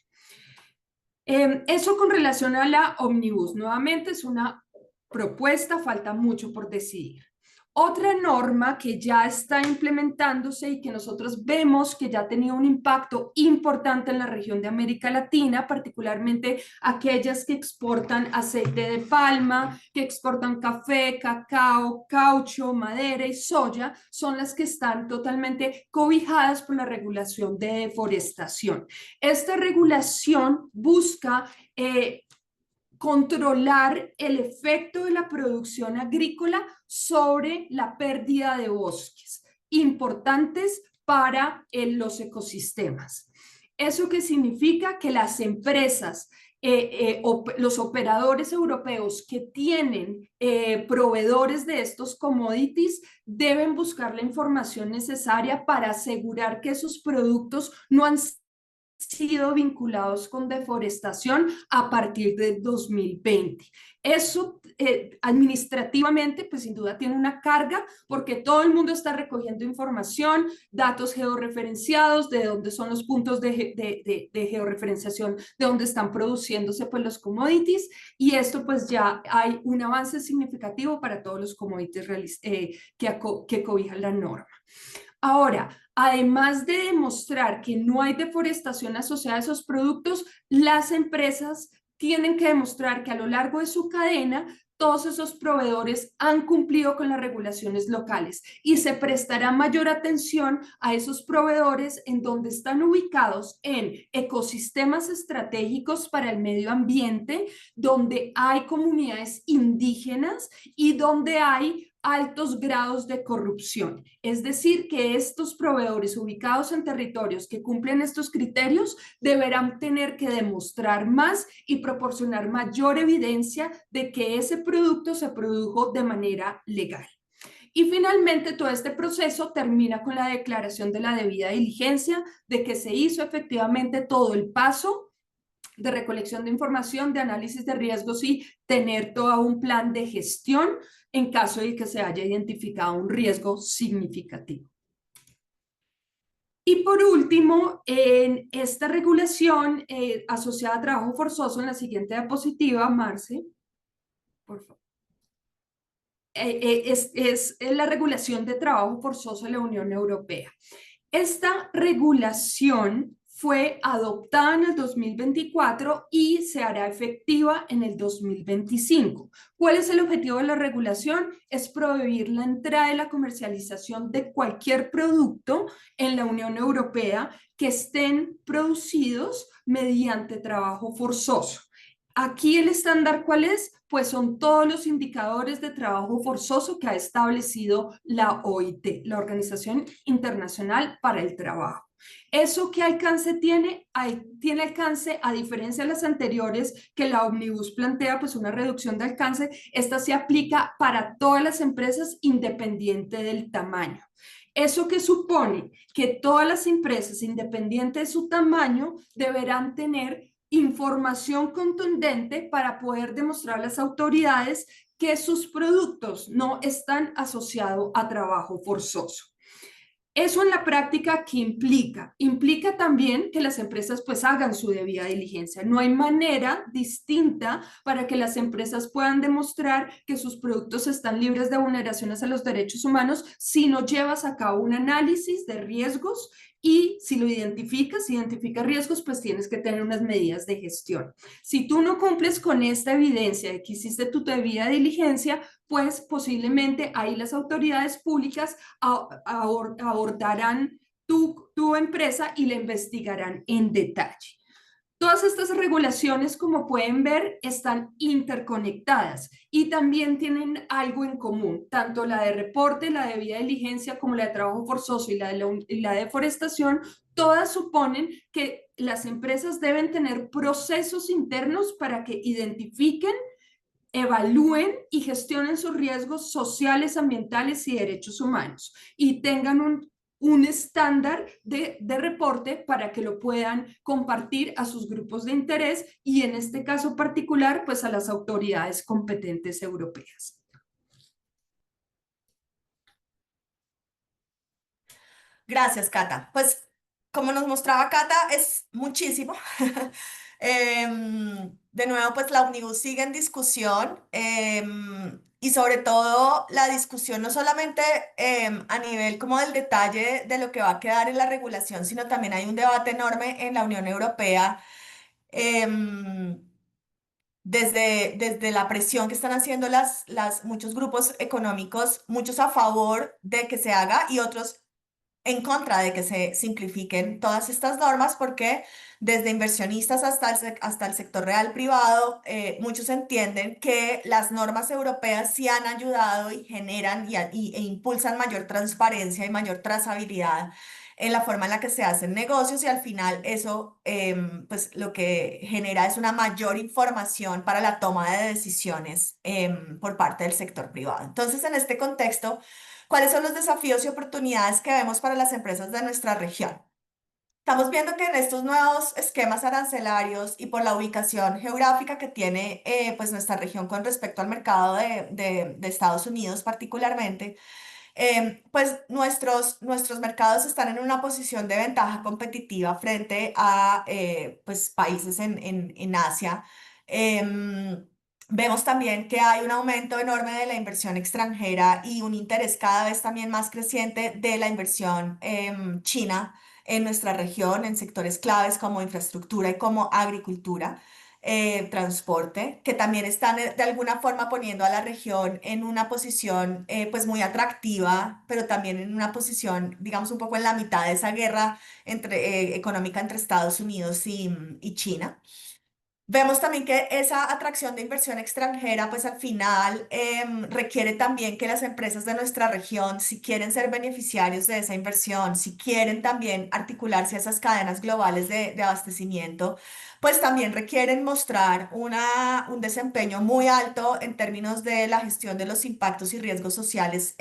Eso con relación a la Omnibus. Nuevamente es una propuesta, falta mucho por decidir. Otra norma que ya está implementándose y que nosotros vemos que ya ha tenido un impacto importante en la región de América Latina, particularmente aquellas que exportan aceite de palma, que exportan café, cacao, caucho, madera y soya, son las que están totalmente cobijadas por la regulación de deforestación. Esta regulación busca controlar el efecto de la producción agrícola sobre la pérdida de bosques, importantes para los ecosistemas. ¿Eso qué significa? Que las empresas, los operadores europeos que tienen proveedores de estos commodities deben buscar la información necesaria para asegurar que esos productos no han sido vinculados con deforestación a partir de 2020. Eso administrativamente, pues sin duda tiene una carga, porque todo el mundo está recogiendo información, datos georreferenciados de dónde son los puntos de georreferenciación, de dónde están produciéndose pues los commodities, y esto pues ya hay un avance significativo para todos los commodities que cobijan la norma. Ahora, además de demostrar que no hay deforestación asociada a esos productos, las empresas tienen que demostrar que a lo largo de su cadena todos esos proveedores han cumplido con las regulaciones locales, y se prestará mayor atención a esos proveedores en donde están ubicados en ecosistemas estratégicos para el medio ambiente, donde hay comunidades indígenas y donde hay altos grados de corrupción. Es decir, que estos proveedores ubicados en territorios que cumplen estos criterios deberán tener que demostrar más y proporcionar mayor evidencia de que ese producto se produjo de manera legal. Y finalmente todo este proceso termina con la declaración de la debida diligencia, de que se hizo efectivamente todo el paso de recolección de información, de análisis de riesgos y tener todo un plan de gestión en caso de que se haya identificado un riesgo significativo. Y por último, en esta regulación asociada a trabajo forzoso, en la siguiente diapositiva, Marce, por favor. Es la regulación de trabajo forzoso de la Unión Europea. Esta regulación fue adoptada en el 2024 y se hará efectiva en el 2025. ¿Cuál es el objetivo de la regulación? Es prohibir la entrada y la comercialización de cualquier producto en la Unión Europea que estén producidos mediante trabajo forzoso. Aquí el estándar, ¿cuál es? Pues son todos los indicadores de trabajo forzoso que ha establecido la OIT, la Organización Internacional para el Trabajo. ¿Eso qué alcance tiene? Tiene alcance, a diferencia de las anteriores, que la Omnibus plantea pues una reducción de alcance. Esta se aplica para todas las empresas independiente del tamaño. ¿Eso que supone? Que todas las empresas, independiente de su tamaño, deberán tener información contundente para poder demostrar a las autoridades que sus productos no están asociados a trabajo forzoso. Eso en la práctica, ¿qué implica? Implica también que las empresas pues hagan su debida diligencia. No hay manera distinta para que las empresas puedan demostrar que sus productos están libres de vulneraciones a los derechos humanos si no llevas a cabo un análisis de riesgos y si lo identificas riesgos, pues tienes que tener unas medidas de gestión. Si tú no cumples con esta evidencia de que hiciste tu debida diligencia, pues posiblemente ahí las autoridades públicas abordarán tu empresa y la investigarán en detalle. Todas estas regulaciones, como pueden ver, están interconectadas y también tienen algo en común. Tanto la de reporte, la de debida diligencia, como la de trabajo forzoso y la de deforestación, todas suponen que las empresas deben tener procesos internos para que identifiquen, evalúen y gestionen sus riesgos sociales, ambientales y derechos humanos y tengan un estándar de reporte para que lo puedan compartir a sus grupos de interés y en este caso particular, pues a las autoridades competentes europeas. Gracias, Cata. Pues como nos mostraba Cata, es muchísimo. De nuevo, pues la Omnibus sigue en discusión y sobre todo la discusión no solamente a nivel como del detalle de lo que va a quedar en la regulación, sino también hay un debate enorme en la Unión Europea em, desde la presión que están haciendo muchos grupos económicos, muchos a favor de que se haga y otros en contra de que se simplifiquen todas estas normas porque desde inversionistas hasta el sector real privado, muchos entienden que las normas europeas sí han ayudado y generan e impulsan mayor transparencia y mayor trazabilidad en la forma en la que se hacen negocios y al final eso pues lo que genera es una mayor información para la toma de decisiones por parte del sector privado. Entonces, en este contexto, ¿cuáles son los desafíos y oportunidades que vemos para las empresas de nuestra región? Estamos viendo que en estos nuevos esquemas arancelarios y por la ubicación geográfica que tiene pues nuestra región con respecto al mercado de Estados Unidos particularmente, pues nuestros mercados están en una posición de ventaja competitiva frente a pues países en Asia. Em, Vemos también que hay un aumento enorme de la inversión extranjera y un interés cada vez también más creciente de la inversión china en nuestra región, en sectores claves como infraestructura y como agricultura, transporte, que también están de alguna forma poniendo a la región en una posición pues muy atractiva, pero también en una posición, digamos, un poco en la mitad de esa guerra económica entre Estados Unidos y China. Vemos también que esa atracción de inversión extranjera, pues al final requiere también que las empresas de nuestra región, si quieren ser beneficiarios de esa inversión, si quieren también articularse a esas cadenas globales de abastecimiento, pues también requieren mostrar un desempeño muy alto en términos de la gestión de los impactos y riesgos sociales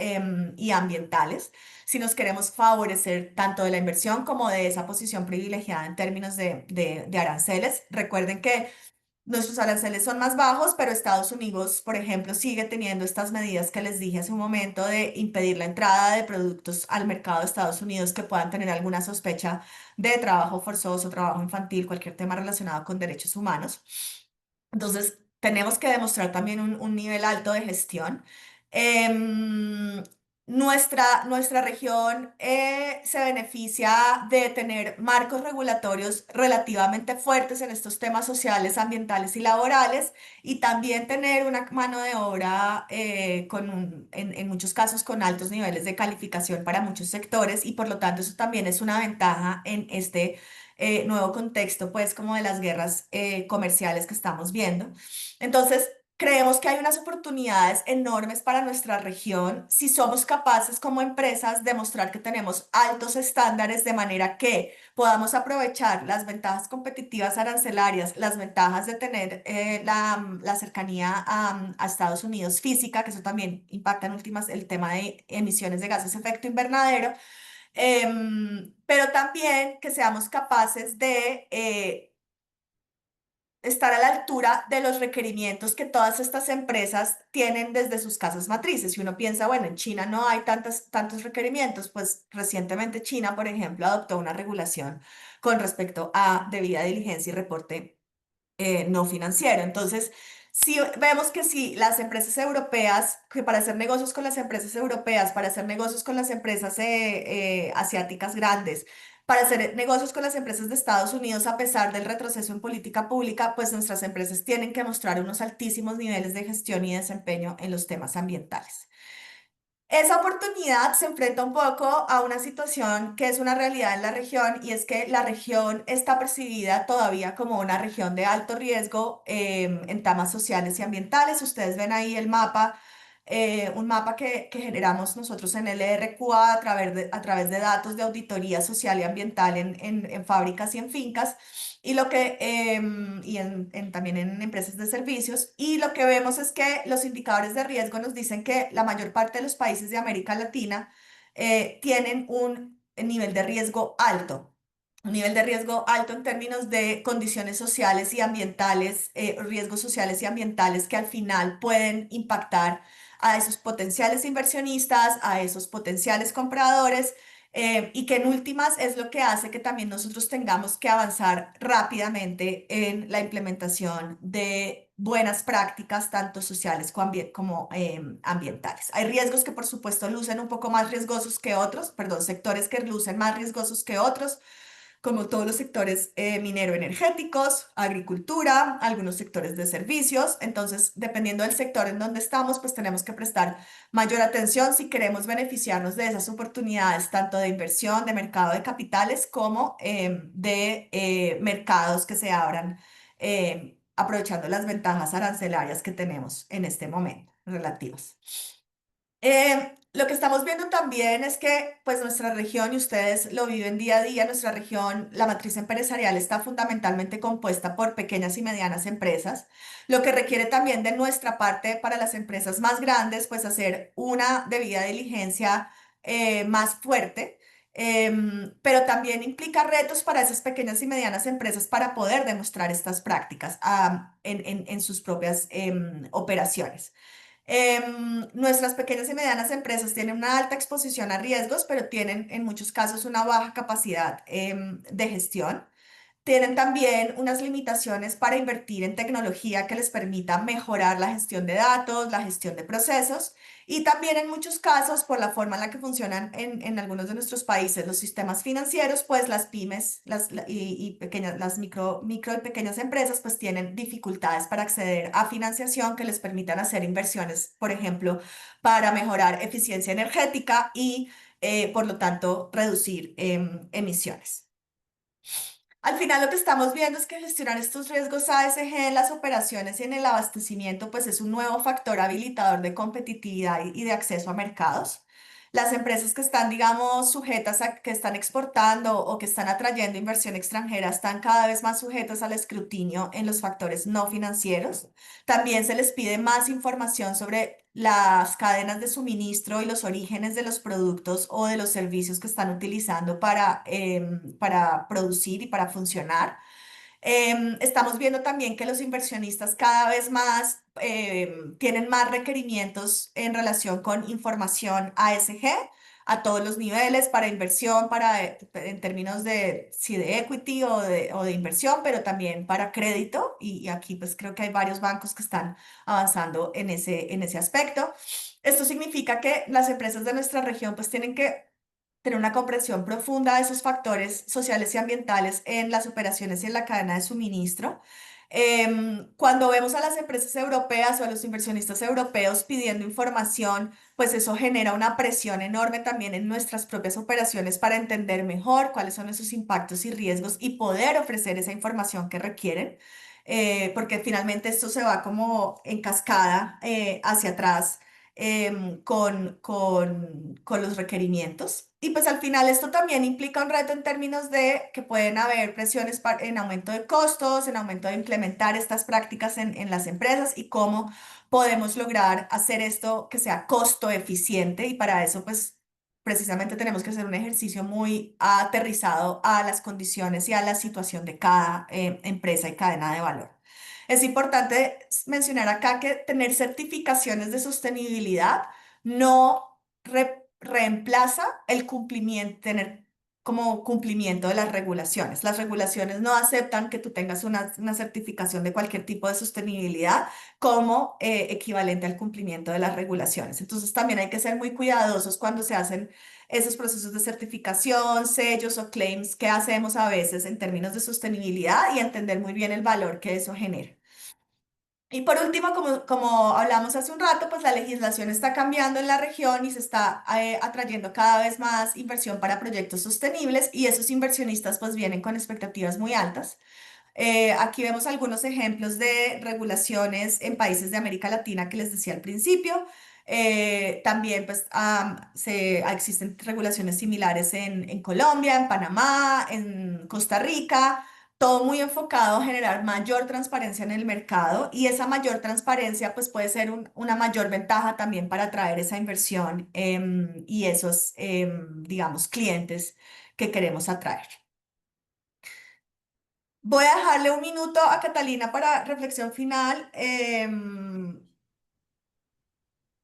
y ambientales, si nos queremos favorecer tanto de la inversión como de esa posición privilegiada en términos de aranceles. Recuerden que nuestros aranceles son más bajos, pero Estados Unidos, por ejemplo, sigue teniendo estas medidas que les dije hace un momento de impedir la entrada de productos al mercado de Estados Unidos que puedan tener alguna sospecha de trabajo forzoso, trabajo infantil, cualquier tema relacionado con derechos humanos. Entonces, tenemos que demostrar también un nivel alto de gestión. Em, nuestra región se beneficia de tener marcos regulatorios relativamente fuertes en estos temas sociales, ambientales y laborales, y también tener una mano de obra en muchos casos con altos niveles de calificación para muchos sectores, y por lo tanto eso también es una ventaja en este nuevo contexto, pues como de las guerras comerciales que estamos viendo. Entonces, creemos que hay unas oportunidades enormes para nuestra región si somos capaces como empresas de mostrar que tenemos altos estándares de manera que podamos aprovechar las ventajas competitivas arancelarias, las ventajas de tener la cercanía a Estados Unidos física, que eso también impacta en últimas el tema de emisiones de gases de efecto invernadero, pero también que seamos capaces de estar a la altura de los requerimientos que todas estas empresas tienen desde sus casas matrices. Si uno piensa, bueno, en China no hay tantos requerimientos, pues recientemente China, por ejemplo, adoptó una regulación con respecto a debida diligencia y reporte no financiero. Entonces, si vemos que si las empresas europeas, que para hacer negocios con las empresas europeas, para hacer negocios con las empresas asiáticas grandes, para hacer negocios con las empresas de Estados Unidos, a pesar del retroceso en política pública, pues nuestras empresas tienen que mostrar unos altísimos niveles de gestión y desempeño en los temas ambientales. Esa oportunidad se enfrenta un poco a una situación que es una realidad en la región, y es que la región está percibida todavía como una región de alto riesgo en temas sociales y ambientales. Ustedes ven ahí el mapa, un mapa que generamos nosotros en LRQA a través de datos de auditoría social y ambiental en fábricas y en fincas, y también en empresas de servicios. Y lo que vemos es que los indicadores de riesgo nos dicen que la mayor parte de los países de América Latina tienen un nivel de riesgo alto. Un nivel de riesgo alto en términos de condiciones sociales y ambientales, riesgos sociales y ambientales que al final pueden impactar a esos potenciales inversionistas, a esos potenciales compradores, y que en últimas es lo que hace que también nosotros tengamos que avanzar rápidamente en la implementación de buenas prácticas, tanto sociales como ambientales. Hay riesgos que por supuesto lucen un poco más riesgosos que otros, perdón, sectores que lucen más riesgosos que otros, como todos los sectores minero-energéticos, agricultura, algunos sectores de servicios. Entonces, dependiendo del sector en donde estamos, pues tenemos que prestar mayor atención si queremos beneficiarnos de esas oportunidades, tanto de inversión, de mercado de capitales, como de mercados que se abran, aprovechando las ventajas arancelarias que tenemos en este momento relativas. Lo que estamos viendo también es que pues nuestra región, y ustedes lo viven día a día, nuestra región, la matriz empresarial está fundamentalmente compuesta por pequeñas y medianas empresas, lo que requiere también de nuestra parte para las empresas más grandes, pues hacer una debida diligencia más fuerte. Pero también implica retos para esas pequeñas y medianas empresas para poder demostrar estas prácticas en sus propias operaciones. Nuestras pequeñas y medianas empresas tienen una alta exposición a riesgos, pero tienen en muchos casos una baja capacidad de gestión. Tienen también unas limitaciones para invertir en tecnología que les permita mejorar la gestión de datos, la gestión de procesos, y también en muchos casos, por la forma en la que funcionan en algunos de nuestros países los sistemas financieros, pues las pymes las micro y pequeñas empresas pues tienen dificultades para acceder a financiación que les permitan hacer inversiones, por ejemplo, para mejorar eficiencia energética y, por lo tanto, reducir emisiones. Al final lo que estamos viendo es que gestionar estos riesgos ASG en las operaciones y en el abastecimiento pues es un nuevo factor habilitador de competitividad y de acceso a mercados. Las empresas que están, digamos, sujetas a que están exportando o que están atrayendo inversión extranjera están cada vez más sujetas al escrutinio en los factores no financieros. También se les pide más información sobre las cadenas de suministro y los orígenes de los productos o de los servicios que están utilizando para producir y para funcionar. Estamos viendo también que los inversionistas cada vez más tienen más requerimientos en relación con información ASG, a todos los niveles para inversión, en términos de, sí, de equity o de inversión, pero también para crédito. Y aquí pues creo que hay varios bancos que están avanzando en ese aspecto. Esto significa que las empresas de nuestra región pues tienen que tener una comprensión profunda de esos factores sociales y ambientales en las operaciones y en la cadena de suministro. Cuando vemos a las empresas europeas o a los inversionistas europeos pidiendo información, pues eso genera una presión enorme también en nuestras propias operaciones para entender mejor cuáles son esos impactos y riesgos y poder ofrecer esa información que requieren, porque finalmente esto se va como en cascada hacia atrás con los requerimientos. Y pues al final esto también implica un reto en términos de que pueden haber presiones en aumento de costos, en aumento de implementar estas prácticas en las empresas y cómo podemos lograr hacer esto que sea costo eficiente. Y para eso pues precisamente tenemos que hacer un ejercicio muy aterrizado a las condiciones y a la situación de cada empresa y cadena de valor. Es importante mencionar acá que tener certificaciones de sostenibilidad no reemplaza el cumplimiento, tener como cumplimiento de las regulaciones. Las regulaciones no aceptan que tú tengas una certificación de cualquier tipo de sostenibilidad como equivalente al cumplimiento de las regulaciones. Entonces también hay que ser muy cuidadosos cuando se hacen esos procesos de certificación, sellos o claims que hacemos a veces en términos de sostenibilidad y entender muy bien el valor que eso genera. Y por último, como hablamos hace un rato, pues la legislación está cambiando en la región y se está atrayendo cada vez más inversión para proyectos sostenibles y esos inversionistas pues vienen con expectativas muy altas. Aquí vemos algunos ejemplos de regulaciones en países de América Latina que les decía al principio. También pues, existen regulaciones similares en Colombia, en Panamá, en Costa Rica, todo muy enfocado a generar mayor transparencia en el mercado y esa mayor transparencia pues puede ser una mayor ventaja también para atraer esa inversión y esos, digamos, clientes que queremos atraer. Voy a dejarle un minuto a Catalina para reflexión final.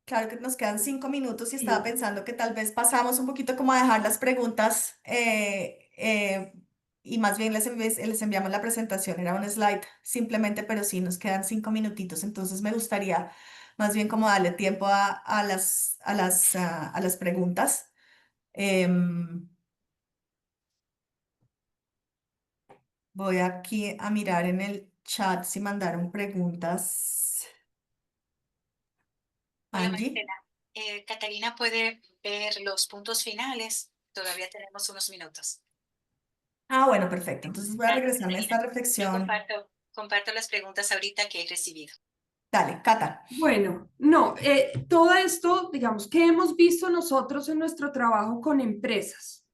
Claro que nos quedan 5 minutos y estaba Sí. pensando que tal vez pasamos un poquito como a dejar las preguntas y más bien les enviamos la presentación. Era un slide simplemente, pero sí, nos quedan 5 minutitos. Entonces me gustaría más bien como darle tiempo a las preguntas. Em, Voy aquí a mirar en el chat si mandaron preguntas. Hola, Angie. Marcela. Catalina puede ver los puntos finales. Todavía tenemos unos minutos. Ah, bueno, perfecto. Entonces voy a Gracias, regresarme a esta Catalina. Yo reflexión. comparto las preguntas ahorita que he recibido. Dale, Cata. Bueno, no, todo esto, digamos, que hemos visto nosotros en nuestro trabajo con empresas,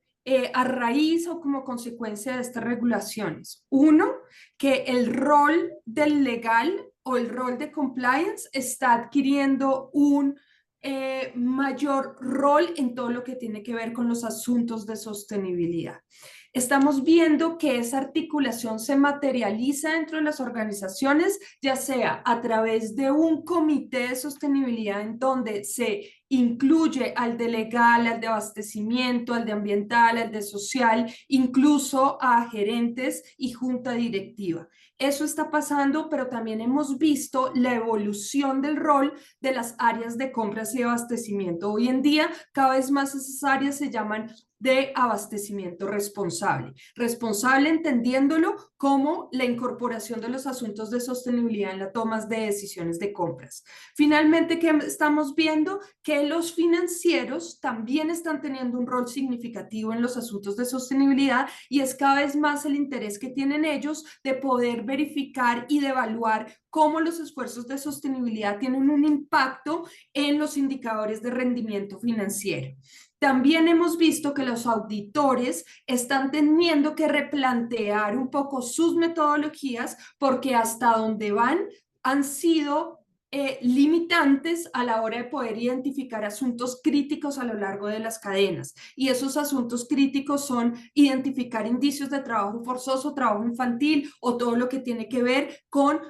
a raíz o como consecuencia de estas regulaciones. Uno, que el rol del legal o el rol de compliance está adquiriendo un mayor rol en todo lo que tiene que ver con los asuntos de sostenibilidad. Estamos viendo que esa articulación se materializa dentro de las organizaciones, ya sea a través de un comité de sostenibilidad en donde se incluye al de legal, al de abastecimiento, al de ambiental, al de social, incluso a gerentes y junta directiva. Eso está pasando, pero también hemos visto la evolución del rol de las áreas de compras y abastecimiento. Hoy en día, cada vez más esas áreas se llaman de abastecimiento responsable. Responsable entendiéndolo como la incorporación de los asuntos de sostenibilidad en la toma de decisiones de compras. Finalmente, ¿qué estamos viendo? Que los financieros también están teniendo un rol significativo en los asuntos de sostenibilidad y es cada vez más el interés que tienen ellos de poder verificar y de evaluar cómo los esfuerzos de sostenibilidad tienen un impacto en los indicadores de rendimiento financiero. También hemos visto que los auditores están teniendo que replantear un poco sus metodologías porque hasta donde van han sido limitantes a la hora de poder identificar asuntos críticos a lo largo de las cadenas. Y esos asuntos críticos son identificar indicios de trabajo forzoso, trabajo infantil o todo lo que tiene que ver con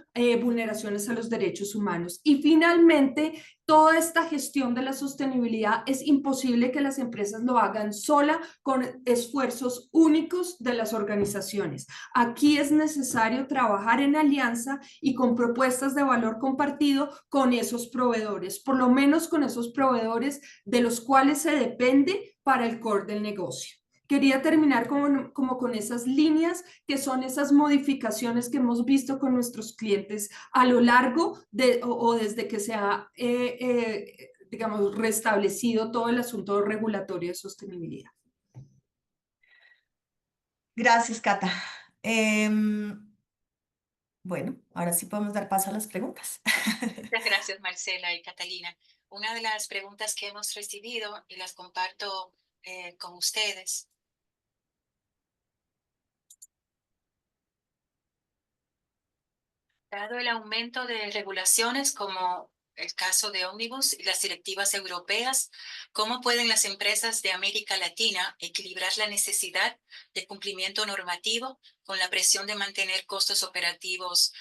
vulneraciones a los derechos humanos. Y finalmente, toda esta gestión de la sostenibilidad es imposible que las empresas lo hagan sola con esfuerzos únicos de las organizaciones. Aquí es necesario trabajar en alianza y con propuestas de valor compartido con esos proveedores, por lo menos con esos proveedores de los cuales se depende para el core del negocio. Quería terminar como con esas líneas que son esas modificaciones que hemos visto con nuestros clientes a lo largo o desde que se ha, digamos, restablecido todo el asunto regulatorio de sostenibilidad. Gracias, Cata. Bueno, ahora sí podemos dar paso a las preguntas. Muchas gracias, Marcela y Catalina. Una de las preguntas que hemos recibido y las comparto con ustedes. Dado el aumento de regulaciones como el caso de Omnibus y las directivas europeas, ¿cómo pueden las empresas de América Latina equilibrar la necesidad de cumplimiento normativo con la presión de mantener costos operativos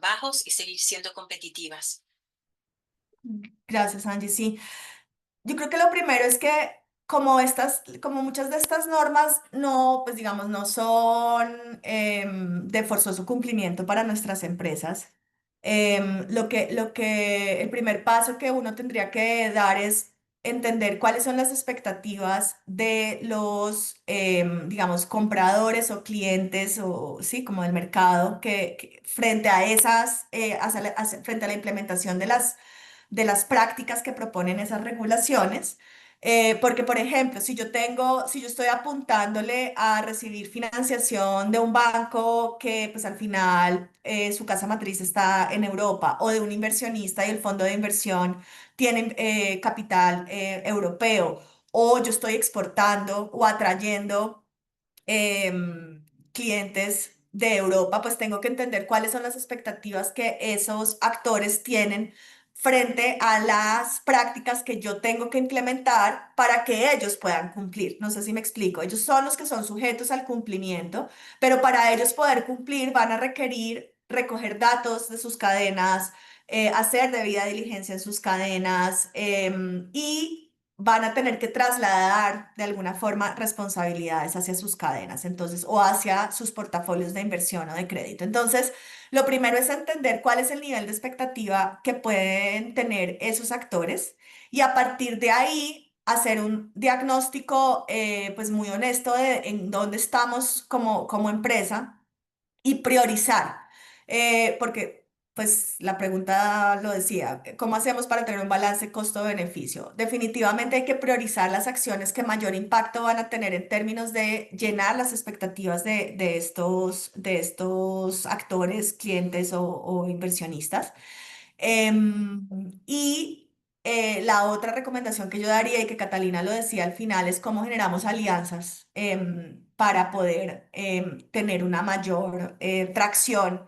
bajos y seguir siendo competitivas? Gracias, Angie. Sí, yo creo que lo primero es que como muchas de estas normas no, pues digamos, no son de forzoso cumplimiento para nuestras empresas, el primer paso que uno tendría que dar es entender cuáles son las expectativas de los, digamos, compradores o clientes o, sí, como del mercado, que frente a esas, frente a la implementación de las prácticas que proponen esas regulaciones. Porque, por ejemplo, si yo estoy apuntándole a recibir financiación de un banco que, pues al final, su casa matriz está en Europa, o de un inversionista y el fondo de inversión tiene capital europeo, o yo estoy exportando o atrayendo clientes de Europa, pues tengo que entender cuáles son las expectativas que esos actores tienen frente a las prácticas que yo tengo que implementar para que ellos puedan cumplir. No sé si me explico. Ellos son los que son sujetos al cumplimiento, pero para ellos poder cumplir van a requerir recoger datos de sus cadenas, hacer debida diligencia en sus cadenas, y van a tener que trasladar de alguna forma responsabilidades hacia sus cadenas, entonces, o hacia sus portafolios de inversión o de crédito. Entonces, lo primero es entender cuál es el nivel de expectativa que pueden tener esos actores y a partir de ahí hacer un diagnóstico pues muy honesto de en dónde estamos como empresa y priorizar, porque pues la pregunta lo decía, ¿cómo hacemos para tener un balance costo-beneficio? Definitivamente hay que priorizar las acciones que mayor impacto van a tener en términos de llenar las expectativas de estos actores, clientes o inversionistas. Y la otra recomendación que yo daría y que Catalina lo decía al final es cómo generamos alianzas para poder tener una mayor tracción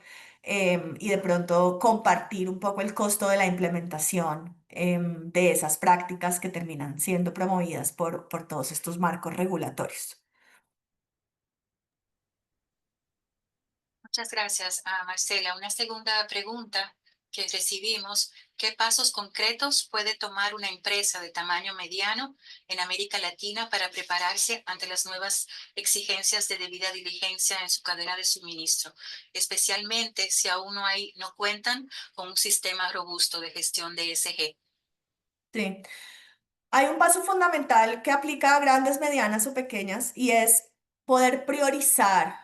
y de pronto compartir un poco el costo de la implementación de esas prácticas que terminan siendo promovidas por todos estos marcos regulatorios. Muchas gracias, Marcela. Una segunda pregunta que recibimos: ¿qué pasos concretos puede tomar una empresa de tamaño mediano en América Latina para prepararse ante las nuevas exigencias de debida diligencia en su cadena de suministro, especialmente si aún no cuentan con un sistema robusto de gestión de ESG? Sí. Hay un paso fundamental que aplica a grandes, medianas o pequeñas y es poder priorizar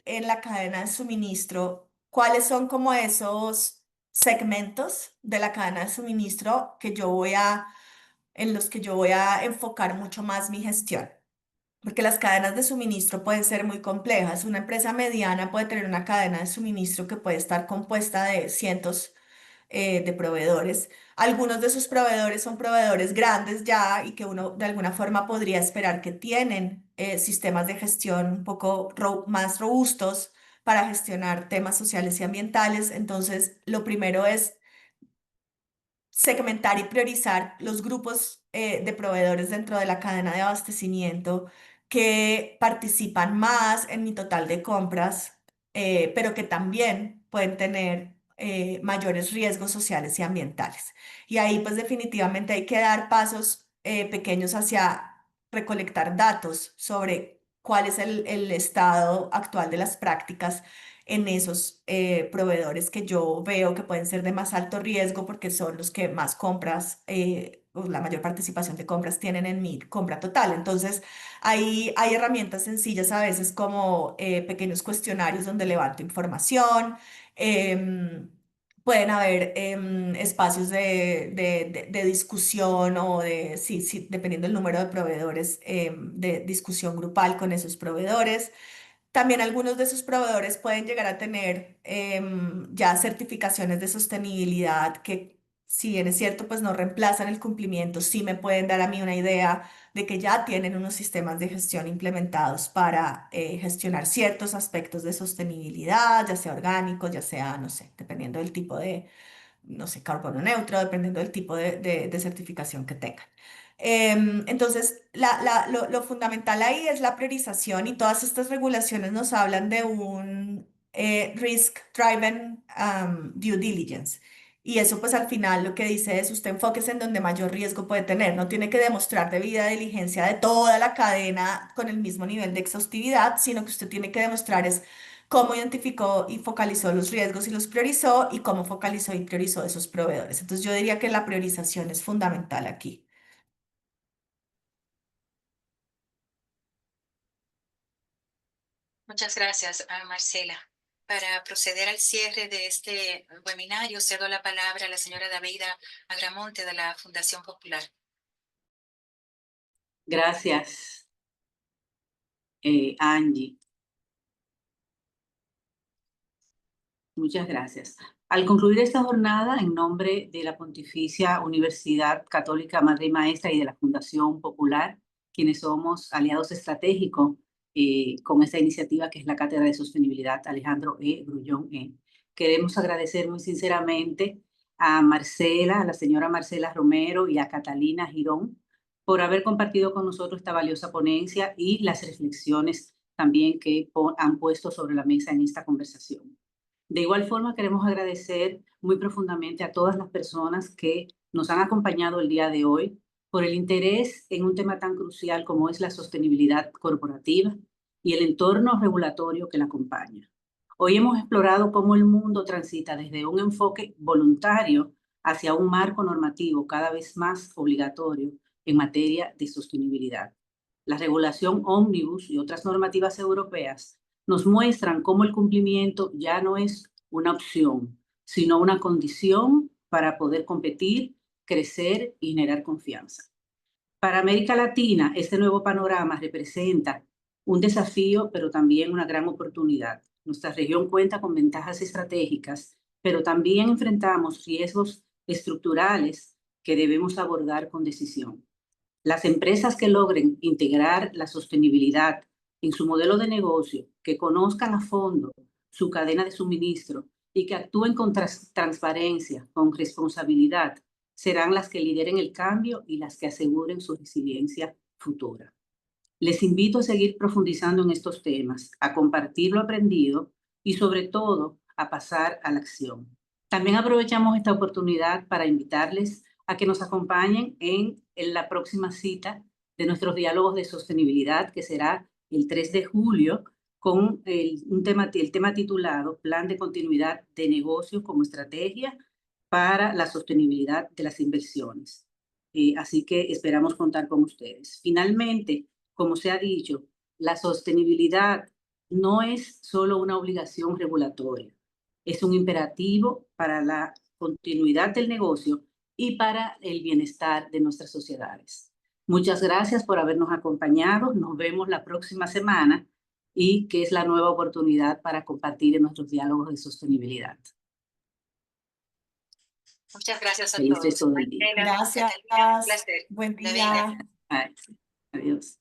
en la cadena de suministro cuáles son como esos segmentos de la cadena de suministro en los que yo voy a enfocar mucho más mi gestión. Porque las cadenas de suministro pueden ser muy complejas. Una empresa mediana puede tener una cadena de suministro que puede estar compuesta de cientos de proveedores. Algunos de esos proveedores son proveedores grandes ya y que uno de alguna forma podría esperar que tienen sistemas de gestión un poco más robustos para gestionar temas sociales y ambientales. Entonces, lo primero es segmentar y priorizar los grupos de proveedores dentro de la cadena de abastecimiento que participan más en mi total de compras, pero que también pueden tener mayores riesgos sociales y ambientales. Y ahí pues definitivamente hay que dar pasos pequeños hacia recolectar datos sobre cuál es el estado actual de las prácticas en esos proveedores que yo veo que pueden ser de más alto riesgo porque son los que más compras, o la mayor participación de compras tienen en mi compra total. Entonces, ahí hay herramientas sencillas a veces como pequeños cuestionarios donde levanto información. Pueden haber espacios de discusión o de, sí, sí, dependiendo del número de proveedores, de discusión grupal con esos proveedores. También algunos de esos proveedores pueden llegar a tener ya certificaciones de sostenibilidad que, si bien es cierto, pues no reemplazan el cumplimiento, sí me pueden dar a mí una idea de que ya tienen unos sistemas de gestión implementados para gestionar ciertos aspectos de sostenibilidad, ya sea orgánicos, ya sea, no sé, dependiendo del tipo de, no sé, carbono neutro, dependiendo del tipo de certificación que tengan. Entonces, lo fundamental ahí es la priorización y todas estas regulaciones nos hablan de un risk-driven due diligence. Y eso pues al final lo que dice es usted enfóquese en donde mayor riesgo puede tener. No tiene que demostrar debida diligencia de toda la cadena con el mismo nivel de exhaustividad, sino que usted tiene que demostrar es cómo identificó y focalizó los riesgos y los priorizó y cómo focalizó y priorizó esos proveedores. Entonces yo diría que la priorización es fundamental aquí. Muchas gracias, Marcela. Para proceder al cierre de este webinario, cedo la palabra a la señora Daveida Agramonte de la Fundación Popular. Gracias, Angie. Muchas gracias. Al concluir esta jornada, en nombre de la Pontificia Universidad Católica Madre y Maestra y de la Fundación Popular, quienes somos aliados estratégicos con esta iniciativa que es la Cátedra de Sostenibilidad Alejandro E. Grullón E., queremos agradecer muy sinceramente a Marcela, a la señora Marcela Romero y a Catalina Girón por haber compartido con nosotros esta valiosa ponencia y las reflexiones también que han puesto sobre la mesa en esta conversación. De igual forma, queremos agradecer muy profundamente a todas las personas que nos han acompañado el día de hoy por el interés en un tema tan crucial como es la sostenibilidad corporativa y el entorno regulatorio que la acompaña. Hoy hemos explorado cómo el mundo transita desde un enfoque voluntario hacia un marco normativo cada vez más obligatorio en materia de sostenibilidad. La regulación Omnibus y otras normativas europeas nos muestran cómo el cumplimiento ya no es una opción, sino una condición para poder competir, crecer y generar confianza. Para América Latina, este nuevo panorama representa un desafío, pero también una gran oportunidad. Nuestra región cuenta con ventajas estratégicas, pero también enfrentamos riesgos estructurales que debemos abordar con decisión. Las empresas que logren integrar la sostenibilidad en su modelo de negocio, que conozcan a fondo su cadena de suministro y que actúen con transparencia, con responsabilidad, serán las que lideren el cambio y las que aseguren su resiliencia futura. Les invito a seguir profundizando en estos temas, a compartir lo aprendido y sobre todo a pasar a la acción. También aprovechamos esta oportunidad para invitarles a que nos acompañen en la próxima cita de nuestros diálogos de sostenibilidad, que será el 3 de julio, con el tema titulado Plan de Continuidad de Negocios como Estrategia para la Sostenibilidad de las Inversiones. Así que esperamos contar con ustedes. Finalmente, como se ha dicho, la sostenibilidad no es solo una obligación regulatoria, es un imperativo para la continuidad del negocio y para el bienestar de nuestras sociedades. Muchas gracias por habernos acompañado. Nos vemos la próxima semana y que es la nueva oportunidad para compartir en nuestros diálogos de sostenibilidad. Muchas gracias a Feliz todos. resto del día. Gracias. Un placer. Buen Daveida. día. Ay, adiós.